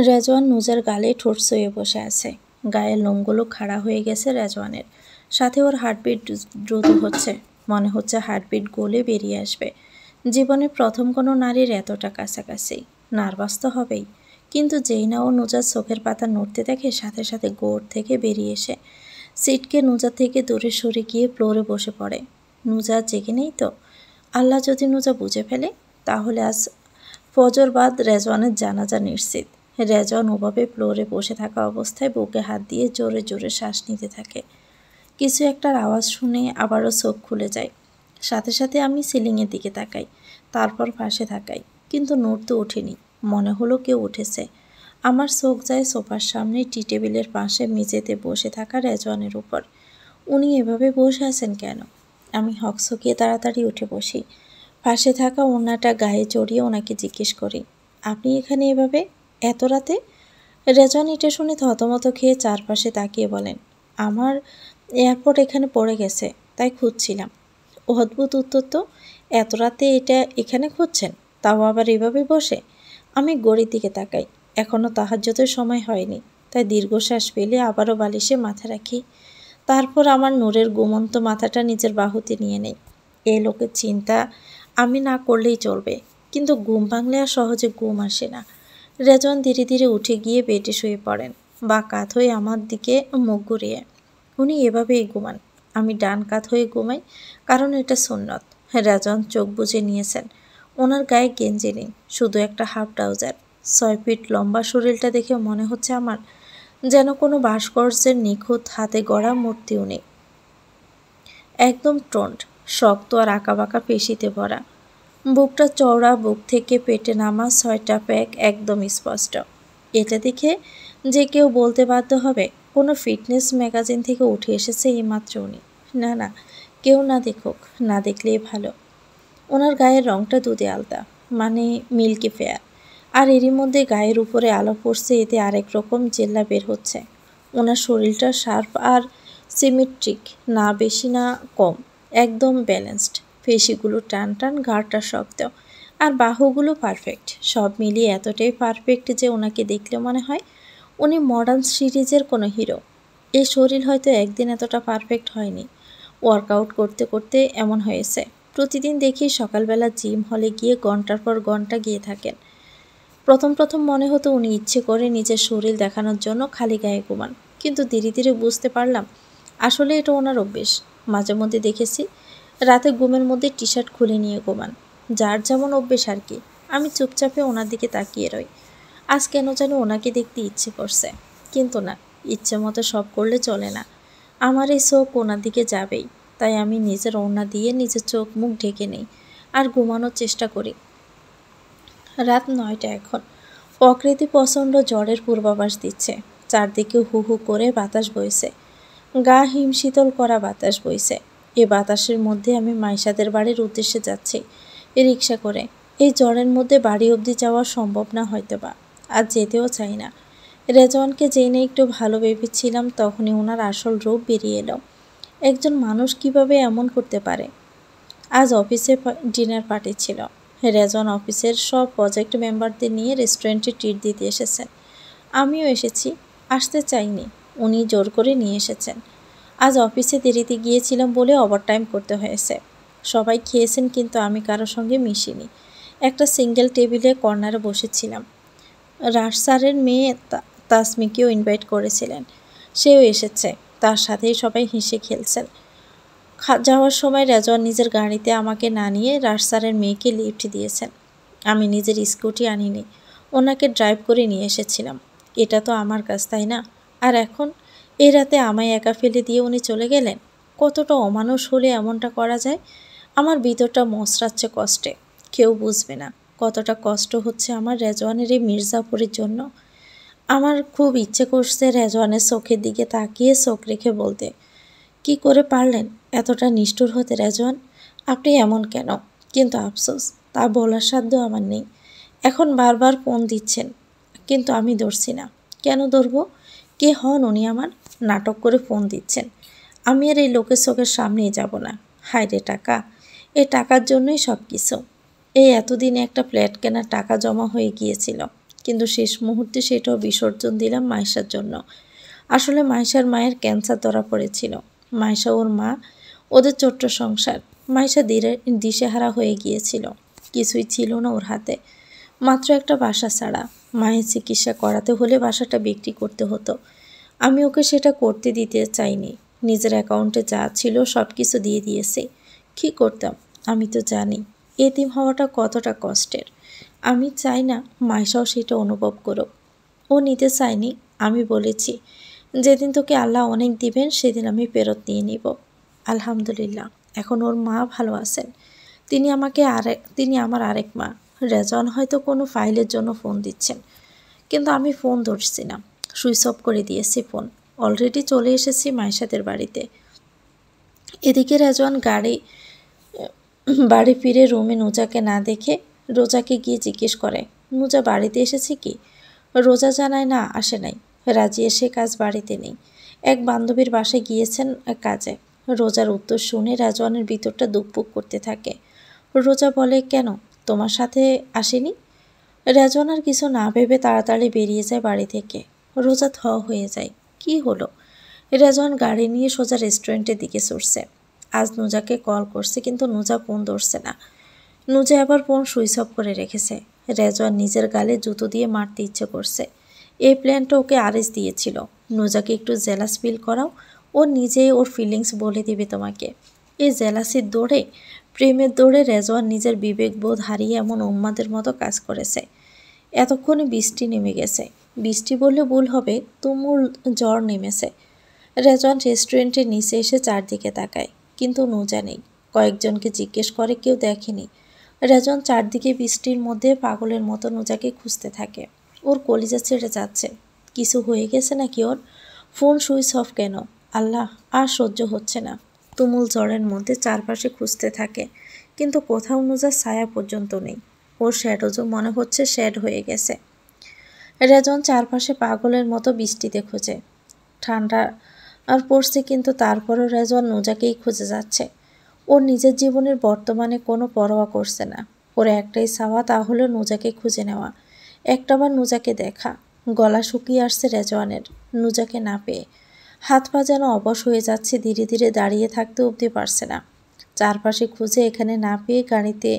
রেজওয়ান নুজার গালে ঠোঁট ছুঁয়ে বসে আছে। গায়ের লোমগুলো খাড়া হয়ে গেছে রেজওয়ানের। সাথে ওর হার্টবিট দ্রুত হচ্ছে। মনে হচ্ছে হার্টবিট গলে বেরিয়ে আসবে। জীবনে প্রথম কোনো নারীর এতটা কাছাকাছি। নার্ভাস তো হবেই, কিন্তু যেই না ও নুজার চোখের পাতা নড়তে দেখে সাথে সাথে গোড় থেকে বেরিয়ে এসে সিটকে নুজা থেকে দূরে সরে গিয়ে ফ্লোরে বসে পড়ে। নুজা জেগে নেই তো? আল্লাহ যদি নুজা বুঝে ফেলে, তাহলে আজ ফজর বাদ রেজওয়ানের জানাজা নিশ্চিত। রেজওয়ান ওভাবে ফ্লোরে বসে থাকা অবস্থায় বুকে হাত দিয়ে জোরে জোরে শ্বাস নিতে থাকে। কিছু একটার আওয়াজ শুনে আবারও চোখ খুলে যায়। সাথে সাথে আমি সিলিংয়ের দিকে তাকাই, তারপর পাশে তাকাই, কিন্তু নড়তে ওঠেনি। মনে হলো কেউ উঠেছে। আমার চোখ যায় সোফার সামনে টি টেবিলের পাশে মেঝেতে বসে থাকা রেজওয়ানের উপর। উনি এভাবে বসে আছেন কেন? আমি হকচকিয়ে তাড়াতাড়ি উঠে বসি। পাশে থাকা ওড়নাটা গায়ে জড়িয়ে ওনাকে জিজ্ঞেস করি, আপনি এখানে এভাবে এত রাতে? রেজওয়ান এটা শুনে থতমত খেয়ে চারপাশে তাকিয়ে বলেন, আমার এয়ারপোর্ট এখানে পড়ে গেছে, তাই খুঁজছিলাম। অদ্ভুত উত্তর তো। এত রাতে এটা এখানে খুঁজছেন, তাও আবার এভাবে বসে? আমি ঘড়ির দিকে তাকাই। এখনও তাহাজ্জুদের সময় হয়নি, তাই দীর্ঘশ্বাস ফেলে আবারও বালিশে মাথা রাখি। তারপর আমার নূরের ঘুমন্ত মাথাটা নিজের বাহুতে নিয়ে নেই। এই লোকের চিন্তা আমি না করলেই চলবে, কিন্তু ঘুম ভাঙলে আর সহজে ঘুম আসে না। রেজওয়ান ধীরে ধীরে উঠে গিয়ে বেডে শুয়ে পড়েন, বা কাত হয়ে আমার দিকে মুখ ঘুরিয়ে। উনি এভাবেই ঘুমান। আমি ডান কাত হয়ে ঘুমাই, কারণ এটা সুন্নত। রেজওয়ান চোখ বুজে নিয়েছেন। ওনার গায়ে গেঞ্জি নেই, শুধু একটা হাফ ট্রাউজার। 6 ফিট লম্বা শরীরটা দেখে মনে হচ্ছে আমার যেন কোনো ভাস্কর্যের নিখুঁত হাতে গড়া মূর্তি উনি। একদম টোন্ড, শক্ত আর আঁকাবাঁকা পেশিতে ভরা। বুকটা চওড়া, বুক থেকে পেটে নামা 6টা প্যাক একদম স্পষ্ট। এটা দেখে যে কেউ বলতে বাধ্য হবে কোনো ফিটনেস ম্যাগাজিন থেকে উঠে এসেছে এইমাত্র উনি। না না, কেউ না দেখুক, না দেখলেই ভালো। ওনার গায়ের রঙটা দুধে আলতা, মানে মিল্কি ফেয়ার। আর এরই মধ্যে গায়ের উপরে আলো পড়ছে, এতে আরেক রকম জেল্লা বের হচ্ছে। ওনার শরীরটা শার্প আর সিমেট্রিক, না বেশি না কম, একদম ব্যালেন্সড। পেশিগুলো টান টান, ঘাড়টা শক্ত, আর বাহুগুলো পারফেক্ট। সব মিলিয়ে এতটাই পারফেক্ট যে ওনাকে দেখলে মনে হয় উনি মডার্ন সিরিজের কোনো হিরো। এই শরীর হয়তো একদিন এতটা পারফেক্ট হয়নি। ওয়ার্কআউট করতে করতে এমন হয়েছে। প্রতিদিন দেখি সকালবেলা জিম হলে গিয়ে ঘন্টার পর ঘন্টা গিয়ে থাকেন। প্রথম প্রথম মনে হতো উনি ইচ্ছে করে নিজের শরীর দেখানোর জন্য খালি গায়ে ঘুমান, কিন্তু ধীরে ধীরে বুঝতে পারলাম আসলে এটা ওনার অভ্যেস। মাঝে মধ্যে দেখেছি রাতে ঘুমের মধ্যে টি শার্ট খুলে নিয়ে ঘুমান। যার যেমন অভ্যেস আর কি। আমি চুপচাপে ওনার দিকে তাকিয়ে রই। আজ কেন যেন ওনাকে দেখতে ইচ্ছে করছে, কিন্তু না, ইচ্ছে মতো সব করলে চলে না। আমার এই চোখ ওনার দিকে যাবেই, তাই আমি নিজের ওড়না দিয়ে নিজের চোখ মুখ ঢেকে নেই আর ঘুমানোর চেষ্টা করি। রাত 9টা এখন। প্রকৃতি প্রচণ্ড ঝড়ের পূর্বাভাস দিচ্ছে। চারদিকে হু হু করে বাতাস বইছে, গা হিমশীতল করা বাতাস বইছে। এ বাতাসের মধ্যে আমি মাইশাদের বাড়ির উদ্দেশ্যে যাচ্ছি রিক্সা করে। এই ঝড়ের মধ্যে বাড়ি অবধি যাওয়া সম্ভব না হয়তোবা, আর যেতেও চাই না। রেজওয়ানকে যেই না একটু ভালো ভেবেছিলাম, তখনই ওনার আসল রূপ বেরিয়ে এলো। একজন মানুষ কিভাবে এমন করতে পারে? আজ অফিসে ডিনার পার্টি ছিল। রেজওয়ান অফিসের সব প্রজেক্ট মেম্বারদের নিয়ে রেস্টুরেন্টে ট্রিট দিতে এসেছেন। আমিও এসেছি, আসতে চাইনি, উনি জোর করে নিয়ে এসেছেন। আজ অফিসে দেরিতে গিয়েছিলাম বলে ওভারটাইম করতে হয়েছে। সবাই খেয়েছেন, কিন্তু আমি কারো সঙ্গে মিশিনি। একটা সিঙ্গেল টেবিলে কর্নারে বসেছিলাম। রাশ স্যারের মেয়ে তাসমিকেও ইনভাইট করেছিলেন, সেও এসেছে। তার সাথেই সবাই হেসে খেলছেন। যাওয়ার সময় রেজওয়ান নিজের গাড়িতে আমাকে না নিয়ে রাশ স্যারের মেয়েকে লিফট দিয়েছেন। আমি নিজের স্কুটি আনিনি, ওনাকে ড্রাইভ করে নিয়ে এসেছিলাম। এটা তো আমার কাজ, তাই না? আর এখন এই রাতে আমায় একা ফেলে দিয়ে উনি চলে গেলেন। কতটা অমানুষ হলে এমনটা করা যায়? আমার ভিতরটা মচড়াচ্ছে কষ্টে। কেউ বুঝবে না কতটা কষ্ট হচ্ছে আমার রেজওয়ানের এই মির্জাপুরের জন্য। আমার খুব ইচ্ছে করছে রেজওয়ানের চোখের দিকে তাকিয়ে চোখ রেখে বলতে, কি করে পারলেন এতটা নিষ্ঠুর হতে রেজওয়ান? আপনি এমন কেন? কিন্তু আফসোস, তা বলার সাধ্য আমার নেই। এখন বারবার ফোন দিচ্ছেন, কিন্তু আমি ধরছি না। কেন ধরবো? কে হন উনি আমার? নাটক করে ফোন দিচ্ছেন। আমি আর এই লোকের চোখের সামনেই যাব না। হায় রে টাকা! এই টাকার জন্যই সব কিছু। এই এতদিনে একটা ফ্ল্যাট কেনার টাকা জমা হয়ে গিয়েছিল, কিন্তু শেষ মুহূর্তে সেটাও বিসর্জন দিলাম মাইশার জন্য। আসলে মাইশার মায়ের ক্যান্সার ধরা পড়েছিল। মাইশা ওর মা, ওদের ছোট্ট সংসার। মাইশা দিশেহারা হয়ে গিয়েছিল। কিছুই ছিল না ওর হাতে, মাত্র একটা বাসা ছাড়া। মায়ের চিকিৎসা করাতে হলে বাসাটা বিক্রি করতে হতো। আমি ওকে সেটা করতে দিতে চাইনি। নিজের অ্যাকাউন্টে যা ছিল সব কিছু দিয়ে দিয়েছি। কী করতাম আমি তো জানি এতিম হওয়াটা কতটা কষ্টের। আমি চাই না মাইশাও সেটা অনুভব করুক। ও নিতে চায়নি। আমি বলেছি, যেদিন তোকে আল্লাহ অনেক দিবেন সেদিন আমি ফেরত নিয়ে নিব। আলহামদুলিল্লাহ, এখন ওর মা ভালো আছেন। তিনি আমার আরেক মা। রেজন হয়তো কোনো ফাইলের জন্য ফোন দিচ্ছেন, কিন্তু আমি ফোন ধরছি না। সুইচ অফ করে দিয়েছি ফোন। অলরেডি চলে এসেছি মাইশাদের বাড়িতে। এদিকে রেজন বাড়ি ফিরে রুমে নুজাকে না দেখে রোজাকে গিয়ে জিজ্ঞেস করে, নুজা বাড়িতে এসেছে কি? রোজা জানায় না, আসে নাই। রাজি এসে কাজ বাড়িতে নেই, এক বান্ধবীর বাসায় গিয়েছেন কাজে। রোজার উত্তর শুনে রাজওয়ানের ভিতরটা দুকপুক করতে থাকে। রোজা বলে, কেন, তোমার সাথে আসেনি? রেজন আর কিছু না ভেবে তাড়াতাড়ি বেরিয়ে যায় বাড়ি থেকে। রোজা থ হয়ে যায়। কি হলো? রেজন গাড়ি নিয়ে সোজা রেস্টুরেন্টের দিকে ছুটছে। আজ নুজাকে কল করছে, কিন্তু নুজা ফোন ধরছে না। নুজা আবার ফোন সুইচ অফ করে রেখেছে। রেজওয়ান নিজের গালে জুতো দিয়ে মারতে ইচ্ছে করছে। এই প্ল্যানটা ওকে আরেজ দিয়েছিল। নুজাকে একটু জেলাস ফিল করাও, ও নিজেই ওর ফিলিংস বলে দিবে তোমাকে। এই জেলাসির দৌড়ে, প্রেমের দৌড়ে রেজওয়ান নিজের বিবেকবোধ হারিয়ে এমন উন্মাদের মতো কাজ করেছে। এতক্ষণে বৃষ্টি নেমে গেছে। বৃষ্টি বললে ভুল হবে, তুমুল ঝড় নেমেছে। রেজওয়ান রেস্টুরেন্টের নিচে এসে চারদিকে তাকায়, কিন্তু নুজা নেই। কয়েকজনকে জিজ্ঞেস করে, কেউ দেখেনি। রেজন চারদিকে বৃষ্টির মধ্যে পাগলের মতো নুজাকে খুঁজতে থাকে। ওর কলিজা ছেড়ে যাচ্ছে। কিছু হয়ে গেছে নাকি ওর? ফোন সুইচ অফ কেন? আল্লাহ, আর সহ্য হচ্ছে না। তুমুল ঝড়ের মধ্যে চারপাশে খুঁজতে থাকে, কিন্তু কোথাও নুজার ছায়া পর্যন্ত নেই। ওর শ্যাডোজও মনে হচ্ছে শ্যাড হয়ে গেছে। রেজন চারপাশে পাগলের মতো বৃষ্টিতে খোঁজে। ঠান্ডা আর পড়ছে, কিন্তু তারপরও রেজন নুজাকেই খুঁজে যাচ্ছে। ওর নিজের জীবনের বর্তমানে কোনো পরোয়া করছে না। ওর একটাই চাওয়া, তা হলো নুজাকে খুঁজে নেওয়া, একটাবার নুজাকে দেখা। গলা শুকিয়ে আসছে রেজওয়ানের নুজাকে না পেয়ে। হাত পা যেন অবশ হয়ে যাচ্ছে, ধীরে ধীরে দাঁড়িয়ে থাকতে অবধি পারছে না। চারপাশে খুঁজে এখানে না পেয়ে গাড়িতে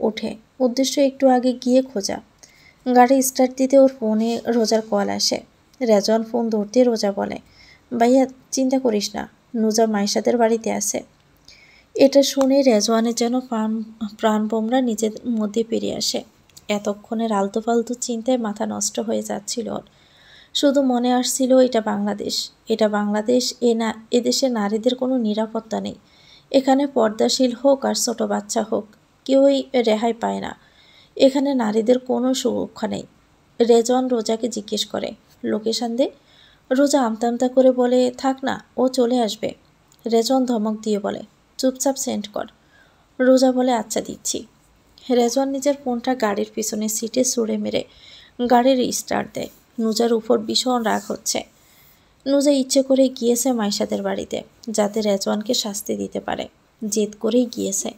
ওঠে। উদ্দেশ্য একটু আগে গিয়ে খোঁজা। গাড়ি স্টার্ট দিতে ওর ফোনে রোজার কল আসে। রেজন ফোন ধরতে রোজা বলে, ভাইয়া চিন্তা করিস না, নুজা মাইশাদের বাড়িতে আছে। এটা শুনে রেজওয়ানের যেন প্রাণবোমরা নিজের মধ্যে পেরিয়ে আসে। এতক্ষণের আলতু ফালতু চিন্তায় মাথা নষ্ট হয়ে যাচ্ছিল ওর। শুধু মনে আসছিল, এটা বাংলাদেশ। এটা বাংলাদেশ। এদেশে নারীদের কোনো নিরাপত্তা নেই। এখানে পর্দাশীল হোক আর ছোট বাচ্চা হোক, কেউই রেহাই পায় না। এখানে নারীদের কোনো সুরক্ষা নেই। রেজন রোজাকে জিজ্ঞেস করে, লোকেশান দে। রোজা আমতা আমতা করে বলে, থাক না, ও চলে আসবে। রেজন ধমক দিয়ে বলে, চুপচাপ সেন্ড কর। রোজা বলে, আচ্ছা দিচ্ছি। রেজন নিজের ফোনটা গাড়ির পিছনের সিটে ছুঁড়ে মেরে গাড়ির স্টার্ট দেয়। নুজার উপর ভীষণ রাগ হচ্ছে। নুজা ইচ্ছে করে গিয়েছে মাইশাদের বাড়িতে, যাতে রেজওয়ানকে শাস্তি দিতে পারে। জেদ করেই গিয়েছে।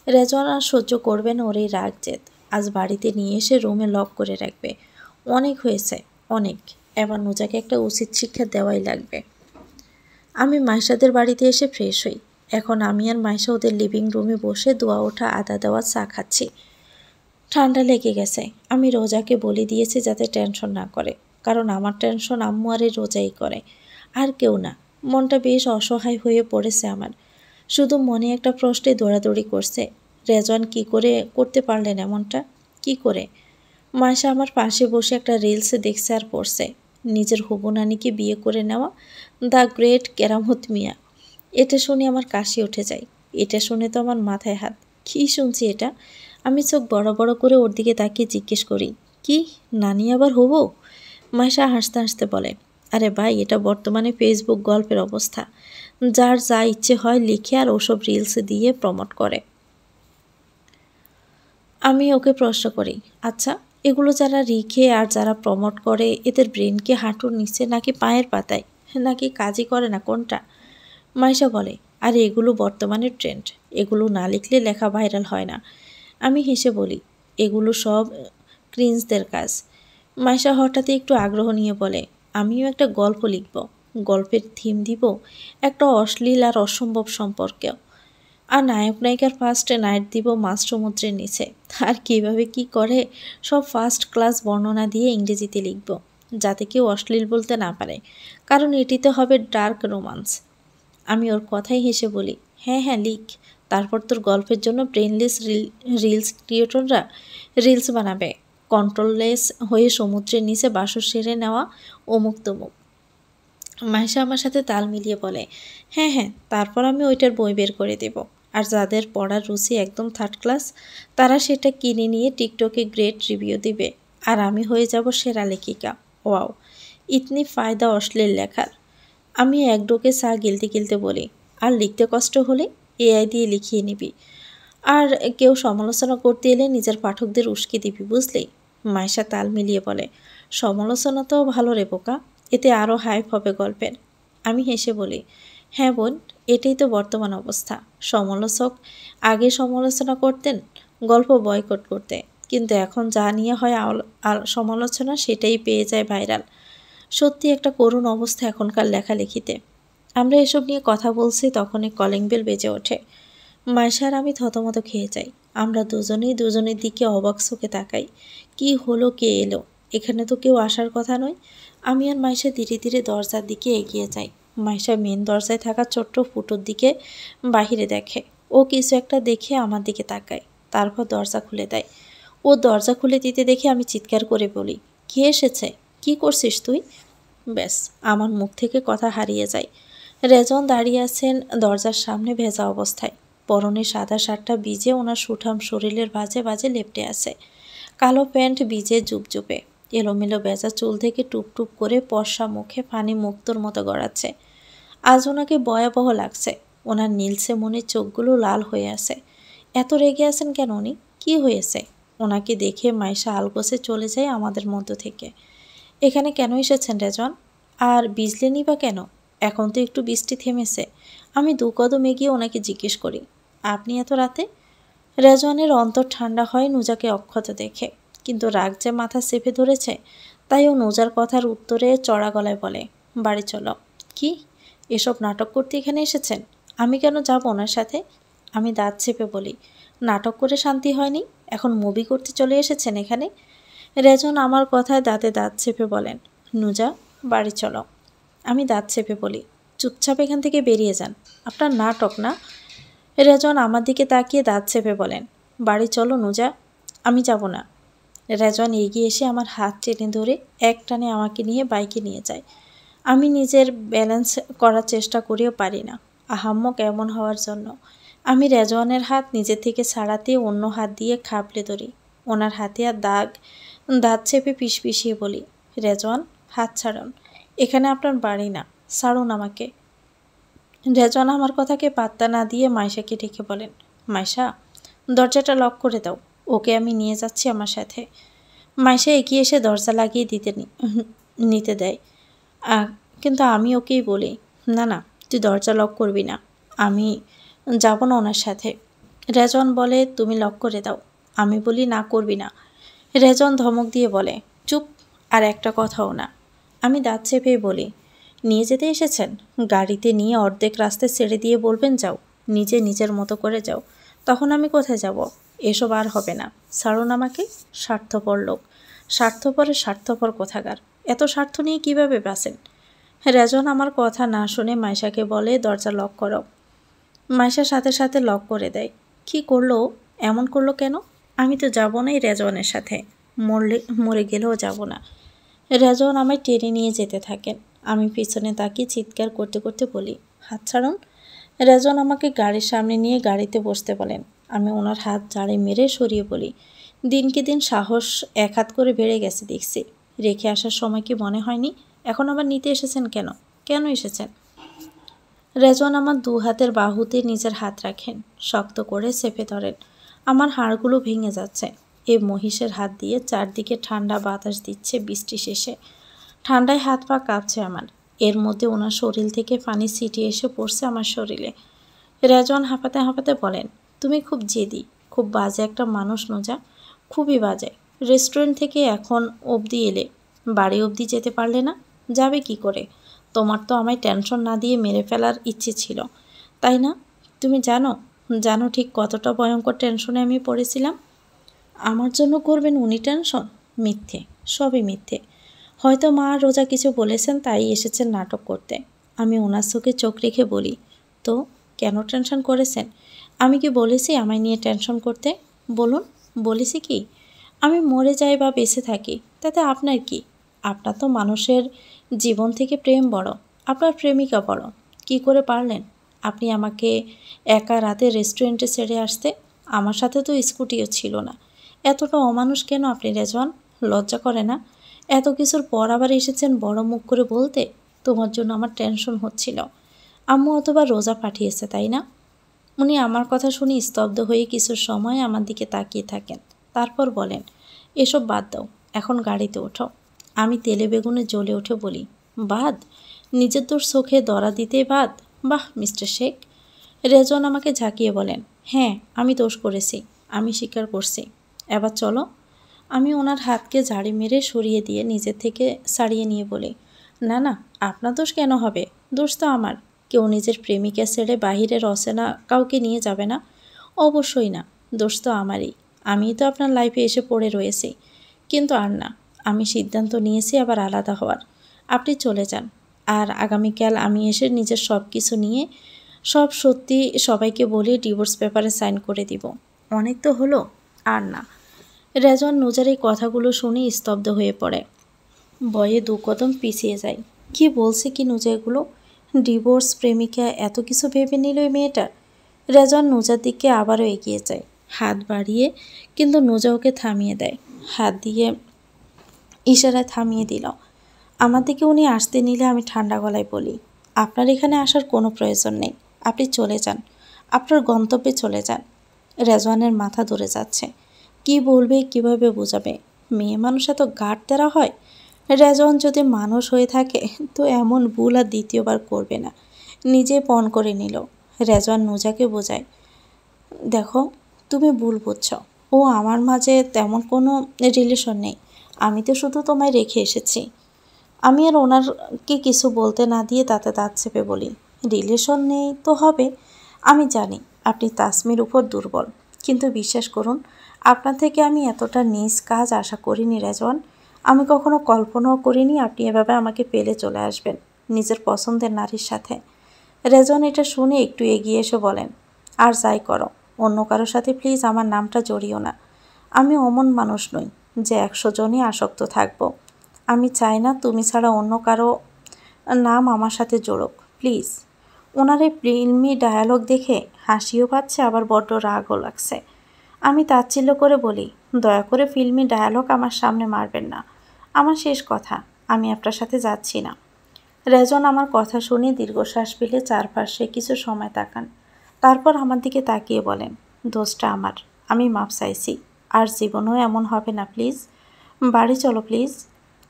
রেজওয়ান আর সহ্য করবে না ওর এই রাগ জেদ। আজ বাড়িতে নিয়ে এসে রুমে লক করে রাখবে। অনেক হয়েছে, অনেক। এবার নুজাকে একটা উচিত শিক্ষা দেওয়াই লাগবে। আমি মাইশাদের বাড়িতে এসে ফ্রেশ হই। এখন আমি আর মাইশা ওদের লিভিং রুমে বসে দোয়া ওঠা আদা দেওয়া চা খাচ্ছি। ঠান্ডা লেগে গেছে। আমি রোজাকে বলে দিয়েছি যাতে টেনশন না করে, কারণ আমার টেনশন আম্মু আর এই রোজাই করে, আর কেউ না। মনটা বেশ অসহায় হয়ে পড়েছে আমার। শুধু মনে একটা প্রশ্নে দৌড়াদৌড়ি করছে, রেজন কি করে করতে পারলেন এমনটা? কি করে? মাইশা আমার পাশে বসে একটা রিলস দেখছে আর পড়ছে, নিজের হবু নানিকে বিয়ে করে নেওয়া, দ্য গ্রেট কেরামত মিয়া। এটা শুনে আমার কাশি উঠে যায়। এটা শুনে তো আমার মাথায় হাত। কী শুনছি এটা? আমি চোখ বড় বড় করে ওর দিকে তাকিয়ে জিজ্ঞেস করি, কি, নানি আবার হবো? মাইশা হাসতে হাসতে বলে, আরে ভাই, এটা বর্তমানে ফেসবুক গল্পের অবস্থা। যার যা ইচ্ছে হয় লিখে আর ওসব রিলস দিয়ে প্রমোট করে। আমি ওকে প্রশ্ন করি, আচ্ছা, এগুলো যারা লিখে আর যারা প্রমোট করে, এদের ব্রেনকে হাঁটুর নিচে নাকি পায়ের পাতায়, নাকি কাজই করে না, কোনটা? মাইশা বলে, আরে এগুলো বর্তমানে ট্রেন্ড। এগুলো না লিখলে লেখা ভাইরাল হয় না। আমি হেসে বলি, এগুলো সব ক্রিঞ্জদের কাজ। মাইশা হঠাৎই একটু আগ্রহ নিয়ে বলে, আমিও একটা গল্প লিখব। গল্পের থিম দিব একটা অশ্লীল আর অসম্ভব সম্পর্ক। আর নায়ক নায়িকার ফার্স্ট নাইট দিব মাঝ সমুদ্রের নিচে। আর কিভাবে কি করে সব ফার্স্ট ক্লাস বর্ণনা দিয়ে ইংরেজিতে লিখব, যাতে কেউ অশ্লীল বলতে না পারে, কারণ এটিতে হবে ডার্ক রোমান্স। আমি ওর কথাই হেসে বলি, হ্যাঁ হ্যাঁ লিখ। তারপর তোর গল্পের জন্য ব্রেনলেস রিলস ক্রিয়েটররা রিলস বানাবে, কন্ট্রোললেস হয়ে সমুদ্রের নিচে বাসর সেরে নেওয়া অমুক তমুক। মাইশা আমার সাথে তাল মিলিয়ে বলে, হ্যাঁ হ্যাঁ, তারপর আমি ওইটার বই বের করে দেব। আর যাদের পড়ার রুচি একদম থার্ড ক্লাস, তারা সেটা কিনে নিয়ে টিকটকে গ্রেট রিভিউ দিবে, আর আমি হয়ে যাব সেরা লেখিকা। ওয়াও, ইতনি ফায়দা অশ্লীল লেখার। আমি এক ডোকে চা গিলতে গিলতে বলি, আর লিখতে কষ্ট হলে এআই দিয়ে লিখিয়ে নিবি। আর কেউ সমালোচনা করতে এলে নিজের পাঠকদের উস্কে দিবি, বুঝলি? মাইশা তাল মিলিয়ে বলে, সমালোচনা তো ভালো রে বোকা, এতে আরও হাইপ হবে গল্পের। আমি হেসে বলি, হ্যাঁ বোন, এটাই তো বর্তমান অবস্থা। সমালোচক আগে সমালোচনা করতেন গল্প বয়কট করতে, কিন্তু এখন যা নিয়ে হয় সমালোচনা সেটাই পেয়ে যায় ভাইরাল। সত্যি একটা করুণ অবস্থা এখনকার লেখালেখিতে। আমরা এসব নিয়ে কথা বলছি, তখনই কলিং বেল বেজে ওঠে। মাইশার আমি থতমত খেয়ে যাই। আমরা দুজনেই দুজনের দিকে অবাক চোখে তাকাই। কি হলো, কে এলো? এখানে তো কেউ আসার কথা নয়। আমি আর মাইশা ধীরে ধীরে দরজার দিকে এগিয়ে যাই। মাইশা মেন দরজায় থাকা ছোট্ট ফুটোর দিকে বাহিরে দেখে। ও কিছু একটা দেখে আমার দিকে তাকায়, তারপর দরজা খুলে দেয়। ও দরজা খুলে দিতে দেখে আমি চিৎকার করে বলি, কে এসেছে? কি করছিস তুই? ব্যাস, আমার মুখ থেকে কথা হারিয়ে যায়। রেজন দাঁড়িয়ে আছেন দরজার সামনে ভেজা অবস্থায়। পরনে সাদা শার্টটা ভিজে ওনার সুঠাম শরীরের বাজে বাজে লেপ্টে আছে। কালো প্যান্ট ভিজে জুপজুপে, এলোমেলো ভেজা চুল থেকে টুপটুপ করে পর্সা মুখে পানি মুক্তোর মতো গড়াচ্ছে। আজ ওনাকে ভয়াবহ লাগছে। ওনার নীলসে মনের চোখগুলো লাল হয়ে আছে। এত রেগে আছেন কেন উনি? কি হয়েছে? ওনাকে দেখে মাইশা আলগোছে চলে যায় আমাদের মধ্য থেকে। এখানে কেন এসেছেন রেজন? আর ভিজলেনই বা কেন? এখন তো একটু বৃষ্টি থেমেছে। আমি দু কদম এগিয়ে ওনাকে জিজ্ঞেস করি, আপনি এত রাতে? রেজনের অন্তর ঠান্ডা হয় নুজাকে অক্ষত দেখে, কিন্তু রাগ যে মাথা চেপে ধরেছে, তাই ও নুজার কথার উত্তরে চড়া গলায় বলে, বাড়ি চলো। কি এসব নাটক করতে এখানে এসেছেন? আমি কেন যাব ওনার সাথে? আমি দাঁত চেপে বলি, নাটক করে শান্তি হয়নি, এখন মুভি করতে চলে এসেছেন এখানে? রেজন আমার কথায় দাঁতে দাঁত চেপে বলেন, নুজা বাড়ি চলো। আমি দাঁত চেপে বলি, চুপচাপ এখান থেকে বেরিয়ে যান, আপনার নাটক না। রেজন আমার দিকে তাকিয়ে দাঁত চেপে বলেন, বাড়ি চলো নুজা। আমি যাব না। রেজন এগিয়ে এসে আমার হাত টেনে ধরে এক টানে আমাকে নিয়ে বাইকে নিয়ে যায়। আমি নিজের ব্যালেন্স করার চেষ্টা করেও পারি না, আহাম্মক এমন হওয়ার জন্য। আমি রেজওয়ানের হাত নিজে থেকে ছাড়াতে অন্য হাত দিয়ে খাবলে ধরি। ওনার হাতে আর দাঁত চেপে পিষপিষিয়ে বলি, রেজওয়ান হাত ছাড়ুন, এখানে আপনার বাড়ি না, ছাড়ুন আমাকে। রেজওয়ান আমার কথাকে পাত্তা না দিয়ে মাইশাকে ডেকে বলেন, মাইশা দরজাটা লক করে দাও, ওকে আমি নিয়ে যাচ্ছি আমার সাথে। মাইশা এগিয়ে এসে দরজা লাগিয়ে নিতে দেয়, কিন্তু আমি ওকেই বলি, না না, তুই দরজা লক করবি না, আমি যাব না ওনার সাথে। রেজন বলে, তুমি লক করে দাও। আমি বলি, না করবি না। রেজন ধমক দিয়ে বলে, চুপ, আর একটা কথাও না। আমি দাঁত চেপে বলি, নিয়ে যেতে এসেছেন? গাড়িতে নিয়ে অর্ধেক রাস্তায় ছেড়ে দিয়ে বলবেন যাও, নিজে নিজের মতো করে যাও। তখন আমি কোথায় যাব? এসব আর হবে না, ছাড়ুন আমাকে। স্বার্থপর লোক, স্বার্থপর কোথাকার। এত স্বার্থ নিয়ে কীভাবে বাঁচেন? রেজন আমার কথা না শুনে মাইশাকে বলে, দরজা লক করো। মাইশার সাথে সাথে লক করে দেয়। কি করলো? এমন করলো কেন? আমি তো যাব না এই রেজওয়ানের সাথে, মরে গেলেও যাব না। রেজওয়ান আমায় টেনে নিয়ে যেতে থাকেন। আমি পিছনে তাকিয়ে চিৎকার করতে করতে বলি, হাত ছাড়ুন। রেজওয়ান আমাকে গাড়ির সামনে নিয়ে গাড়িতে বসতে বলেন। আমি ওনার হাত জাড়ে মেরে সরিয়ে বলি, দিনকে দিন সাহস এক হাত করে বেড়ে গেছে দেখছি। রেখে আসার সময় কি মনে হয়নি? এখন আবার নিতে এসেছেন কেন? কেন এসেছেন? রেজওয়ান আমার দু হাতের বাহুতে নিজের হাত রাখেন, শক্ত করে চেপে ধরেন। আমার হাড়গুলো ভেঙে যাচ্ছে। এই মহিষের হাত দিয়ে চারদিকে ঠান্ডা বাতাস দিচ্ছে বৃষ্টি শেষে। ঠান্ডায় হাত পা কাঁপছে আমার। এর মধ্যে ওনার শরীর থেকে পানি ছিটিয়ে এসে পড়ছে আমার শরীরে। রেজওয়ান হাঁপাতে হাঁপাতে বলেন, তুমি খুব জেদি, খুব বাজে একটা মানুষ নুজা, খুবই বাজে। রেস্টুরেন্ট থেকে এখন অবধি এলে, বাড়ি অবধি যেতে পারলে না? যাবে কি করে? তোমার তো আমায় টেনশন না দিয়ে মেরে ফেলার ইচ্ছে ছিল, তাই না? তুমি জানো, জানো ঠিক কতটা ভয়ঙ্কর টেনশনে আমি পড়েছিলাম। আমার জন্য করবেন উনি টেনশন? মিথ্যে, সবই মিথ্যে। হয়তো মা আর রোজা কিছু বলেছেন তাই এসেছেন নাটক করতে। আমি ওনার চোখে চোখ রেখে বলি, তো কেন টেনশন করেছেন? আমি কি বলেছি আমায় নিয়ে টেনশন করতে? বলুন, বলেছি কি? আমি মরে যাই বা বেঁচে থাকি তাতে আপনার কি? আপনার তো মানুষের জীবন থেকে প্রেম বড়, আপনার প্রেমিকা বড়। কি করে পারলেন আপনি আমাকে একা রাতে রেস্টুরেন্টে ছেড়ে আসতে? আমার সাথে তো স্কুটিও ছিল না। এতটা অমানুষ কেন আপনি রেজওয়ান? লজ্জা করে না? এত কিছুর পর আবার এসেছেন বড় মুখ করে বলতে তোমার জন্য আমার টেনশন হচ্ছিল। আম্মু অথবা রোজা পাঠিয়েছে, তাই না? উনি আমার কথা শুনে স্তব্ধ হয়ে কিছু সময় আমার দিকে তাকিয়ে থাকেন, তারপর বলেন, এসব বাদ দাও, এখন গাড়িতে ওঠো। আমি তেলে বেগুনে জ্বলে উঠে বলি, বাদ? নিজের দোষ চোখে ধরা দিতে বাদ? বাহ মিস্টার শেখ। রেজন আমাকে ঝাঁকিয়ে বলেন, হ্যাঁ আমি দোষ করেছি, আমি স্বীকার করছি। এবার চলো। আমি ওনার হাতকে ঝাড়ি মেরে সরিয়ে দিয়ে নিজের থেকে ছাড়িয়ে নিয়ে বলি, না না, আপনার দোষ কেন হবে? দোষ তো আমার। কেউ নিজের প্রেমিকা ছেড়ে বাহিরের অচেনা কাউকে নিয়ে যাবে না? অবশ্যই না, দোষ তো আমারই। আমিই তো আপনার লাইফে এসে পড়ে রয়েছি। কিন্তু আর না, আমি সিদ্ধান্ত নিয়েছি আবার আলাদা হওয়ার। আপনি চলে যান, আর আগামীকাল আমি এসে নিজের সব কিছু নিয়ে সব সত্যি সবাইকে বলে ডিভোর্স পেপারে সাইন করে দিব। অনেক তো হলো, আর না। রেজন নুজার এই কথাগুলো শুনে স্তব্ধ হয়ে পড়ে, ভয়ে দু কদম পিছিয়ে যায়। কি বলছে কি নুজা এগুলো? ডিভোর্স, প্রেমিকা, এত কিছু ভেবে নিল ওই মেয়েটা। রেজন নুজার দিকে আবারও এগিয়ে যায়, হাত বাড়িয়ে, কিন্তু নুজা ওকে থামিয়ে দেয়। হাত দিয়ে ইশারায় থামিয়ে দিল। আমার দিকে উনি আসতে নিলে আমি ঠান্ডা গলায় বলি, আপনার এখানে আসার কোনো প্রয়োজন নেই। আপনি চলে যান, আপনার গন্তব্যে চলে যান। রেজওয়ানের মাথা ধরে যাচ্ছে। কি বলবে, কিভাবে বোঝাবে? মেয়ে মানুষ এত গাঢ় তেরা হয়? রেজওয়ান যদি মানুষ হয়ে থাকে তো এমন ভুল আর দ্বিতীয়বার করবে না। নিজে পণ করে নিল। রেজওয়ান নুজাকে বোঝায়, দেখো তুমি ভুল বুঝছো, ও আমার মাঝে তেমন কোনো রিলেশন নেই। আমি তো শুধু তোমায় রেখে এসেছি। আমি আর ওনারকে কিছু বলতে না দিয়ে তাতে দাঁত চেপে বলি, রিলেশন নেই তো হবে। আমি জানি আপনি তাসমির উপর দুর্বল, কিন্তু বিশ্বাস করুন, আপনার থেকে আমি এতটা নিজ কাজ আশা করিনি রেজওয়ান। আমি কখনো কল্পনাও করিনি আপনি এভাবে আমাকে পেলে চলে আসবেন নিজের পছন্দের নারীর সাথে। রেজওয়ান এটা শুনে একটু এগিয়ে এসে বলেন, আর যাই করো, অন্য কারোর সাথে প্লিজ আমার নামটা জড়িও না। আমি অমন মানুষ নই যে 100 জনই আসক্ত থাকবো। আমি চাই না তুমি ছাড়া অন্য কারো নাম আমার সাথে জোড়ুক, প্লিজ। ওনার এই ফিল্মি ডায়ালগ দেখে হাসিও পাচ্ছে, আবার বড্ড রাগও লাগছে। আমি তাচ্ছিল্য করে বলি, দয়া করে ফিল্মি ডায়ালগ আমার সামনে মারবেন না। আমার শেষ কথা, আমি আপনার সাথে যাচ্ছি না। রেজন আমার কথা শুনে দীর্ঘশ্বাস ফেলে চারপাশে কিছু সময় তাকান, তারপর আমার দিকে তাকিয়ে বলেন, দোষটা আমার, আমি মাপ চাইছি। আর জীবনেও এমন হবে না, প্লিজ। বাড়ি চলো প্লিজ।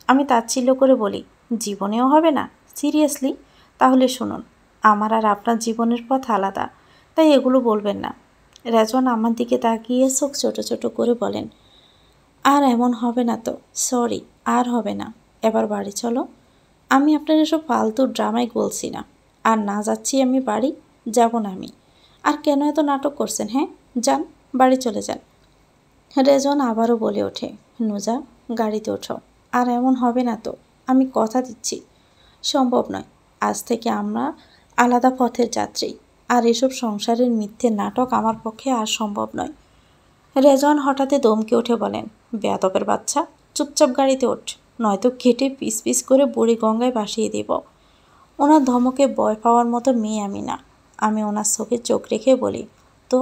আমি তাচ্ছিল্য করে বলি, জীবনেও হবে না? সিরিয়াসলি? তাহলে শুনুন, আমার আর আপনার জীবনের পথ আলাদা, তাই এগুলো বলবেন না। রেজন আমার দিকে তাকিয়ে চোখ ছোট ছোট করে বলেন, আর এমন হবে না তো, সরি, আর হবে না। এবার বাড়ি চলো। আমি আপনার এসব ফালতু ড্রামায় বলছি না। আর না যাচ্ছি আমি বাড়ি, যাব না আমি। আর কেন এত নাটক করছেন? হ্যাঁ, যান, বাড়ি চলে যান। রেজন আবারও বলে ওঠে, নুজা গাড়িতে ওঠো। আর এমন হবে না তো, আমি কথা দিচ্ছি। সম্ভব নয়, আজ থেকে আমরা আলাদা পথের যাত্রী। আর এসব সংসারের মিথ্যে নাটক আমার পক্ষে আর সম্ভব নয়। রেজন হঠাৎ দমকে উঠে বলেন, বেয়াদবের বাচ্চা, চুপচাপ গাড়িতে ওঠ, নয়তো কেটে পিস পিস করে বুড়ি গঙ্গায় ভাসিয়ে দেব। ওনার ধমকে ভয় পাওয়ার মতো মেয়ে আমি না। আমি ওনার চোখে চোখ রেখে বলি, তো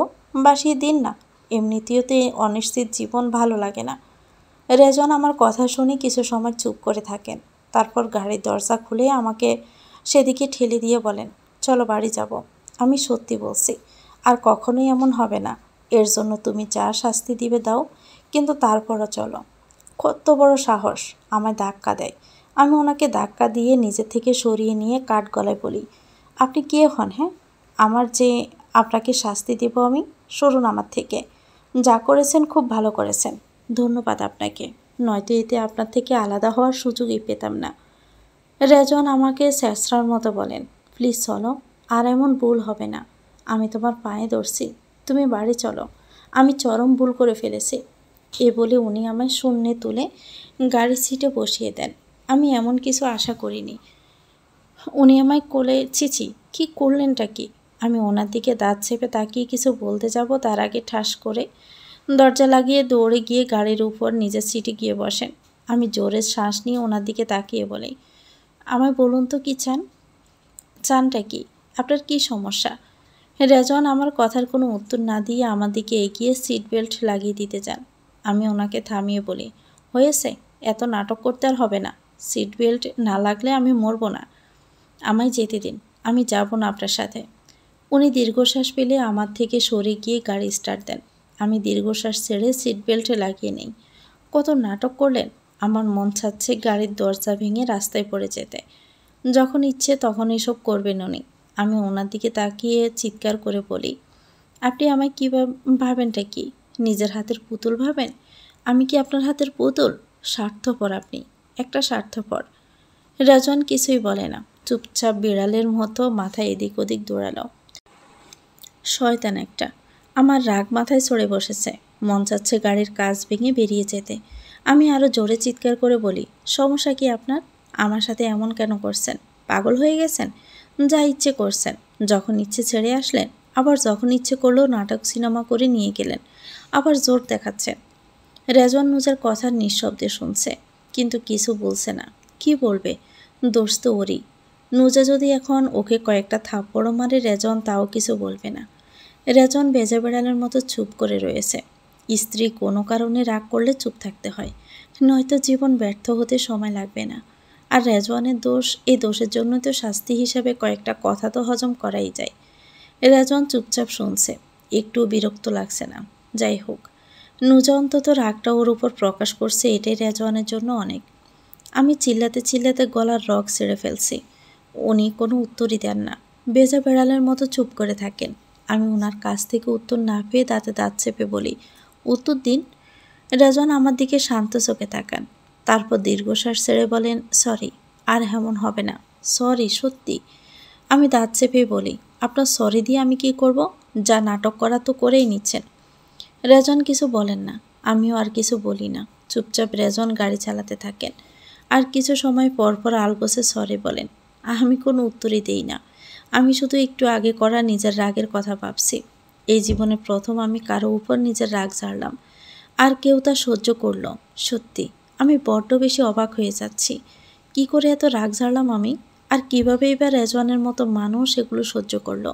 ভাসিয়ে দিন না, এমনিতেও তো অনিশ্চিত জীবন ভালো লাগে না। রেজন আমার কথা শুনে কিছু সময় চুপ করে থাকেন, তারপর গাড়ির দরজা খুলে আমাকে সেদিকে ঠেলে দিয়ে বলেন, চলো বাড়ি যাব। আমি সত্যি বলছি, আর কখনোই এমন হবে না। এর জন্য তুমি যা শাস্তি দিবে দাও, কিন্তু তারপরও চলো। কত বড় সাহস আমায় ধাক্কা দেয়। আমি ওনাকে ধাক্কা দিয়ে নিজে থেকে সরিয়ে নিয়ে কাঠ গলায় বলি, আপনি কে হন? হ্যাঁ, আমার যে আপনাকে শাস্তি দেব আমি? সরুন আমার থেকে। যা করেছেন খুব ভালো করেছেন। ধন্যবাদ আপনাকে, নয়তো এতে আপনার থেকে আলাদা হওয়ার সুযোগই পেতাম না। রেজওয়ান আমাকে স্যাঁচড়ার মতো বলেন, প্লিজ চলো, আর এমন ভুল হবে না। আমি তোমার পায়ে ধরছি, তুমি বাড়ি চলো, আমি চরম ভুল করে ফেলেছি। এ বলে উনি আমায় শূন্যে তুলে গাড়ির সিটে বসিয়ে দেন। আমি এমন কিছু আশা করিনি। উনি আমায় কোলে, চিচি কি করলেনটা কি? আমি ওনার দিকে দাঁত চেপে তাকিয়ে কিছু বলতে যাব, তার আগে ঠাস করে দরজা লাগিয়ে দৌড়ে গিয়ে গাড়ির উপর নিজের সিটে গিয়ে বসেন। আমি জোরে শ্বাস নিয়ে ওনার দিকে তাকিয়ে বলি, আমায় বলুন তো কি চান? চানটা কি? আপনার কি সমস্যা? রেজওয়ান আমার কথার কোনো উত্তর না দিয়ে আমার দিকে এগিয়ে সিট বেল্ট লাগিয়ে দিতে চান। আমি ওনাকে থামিয়ে বলি, হয়েছে, এত নাটক করতে আর হবে না। সিট বেল্ট না লাগলে আমি মরবো না। আমায় যেতে দিন, আমি যাব না আপনার সাথে। উনি দীর্ঘশ্বাস পেলে আমার থেকে সরে গিয়ে গাড়ি স্টার্ট দেন। আমি দীর্ঘশ্বাস ছেড়ে সিট বেল্টে লাগিয়ে নেই। কত নাটক করলেন! আমার মন চাচ্ছে গাড়ির দরজা ভেঙে রাস্তায় পড়ে যেতে। যখন ইচ্ছে তখন এসব করবেন উনি। আমি ওনার দিকে তাকিয়ে চিৎকার করে বলি, আপনি আমায় কী ভাবেনটা কি? নিজের হাতের পুতুল ভাবেন? আমি কি আপনার হাতের পুতুল? স্বার্থপর আপনি, একটা স্বার্থপর। রাজন কিছুই বলে না, চুপচাপ বিড়ালের মতো মাথা এদিক ওদিক দৌড়ালো। শয়তান একটা। আমার রাগ মাথায় চড়ে বসেছে, মন চাচ্ছে গাড়ির কাঁচ ভেঙে বেরিয়ে যেতে। আমি আরও জোরে চিৎকার করে বলি, সমস্যা কি আপনার? আমার সাথে এমন কেন করছেন? পাগল হয়ে গেছেন? যা ইচ্ছে করছেন, যখন ইচ্ছে ছেড়ে আসলেন, আবার যখন ইচ্ছে করলেও নাটক সিনেমা করে নিয়ে গেলেন, আবার জোর দেখাচ্ছেন। রেজওয়ান নুজার কথা নিঃশব্দে শুনছে, কিন্তু কিছু বলছে না। কি বলবে? দোষ তো ওরই। নুজা যদি এখন ওকে কয়েকটা থাপ্পড়ও মারে রেজওয়ান তাও কিছু বলবে না। রেজওয়ান বেজে বেড়ালের মতো চুপ করে রয়েছে। স্ত্রী কোনো কারণে রাগ করলে চুপ থাকতে হয়, নয়তো জীবন ব্যর্থ হতে সময় লাগবে না। আর রেজওয়ানের দোষ, এই দোষের জন্য তো শাস্তি হিসাবে কয়েকটা কথা তো হজম করাই যায়। রেজওয়ান চুপচাপ শুনছে, একটু বিরক্ত লাগছে না। যাই হোক, নুজা অন্তত রাগটা ওর উপর প্রকাশ করছে, এটাই রেজওয়ানের জন্য অনেক। আমি চিল্লাতে চিল্লাতে গলার রগ ছেড়ে ফেলছি। উনি কোনো উত্তরই দেন না, বেজা বেড়ালের মতো চুপ করে থাকেন। আমি ওনার কাছ থেকে উত্তর না পেয়ে দাঁতে দাঁত চেপে বলি, উত্তর দিন। রেজওয়ান আমার দিকে শান্ত চোখে তাকান, তারপর দীর্ঘশ্বাস ছেড়ে বলেন, সরি, আর এমন হবে না, সরি, সত্যি। আমি দাঁত চেপে বলি, আপনার সরি দিয়ে আমি কি করব? যা নাটক করা তো করেই নিচ্ছেন। রেজওয়ান কিছু বলেন না, আমিও আর কিছু বলি না। চুপচাপ রেজওয়ান গাড়ি চালাতে থাকেন। আর কিছু সময় পর পর আলগোছে সরি বলেন। আমি কোনো উত্তরই দেই না। আমি শুধু একটু আগে করা নিজের রাগের কথা ভাবছি। এই জীবনে প্রথম আমি কারো উপর নিজের রাগ ঝাড়লাম, আর কেউ তা সহ্য করল। সত্যি আমি বড্ড বেশি অবাক হয়ে যাচ্ছি। কি করে এত রাগ ঝাড়লাম আমি, আর কিভাবে এবার রেজওয়ানের মতো মানুষ এগুলো সহ্য করলো।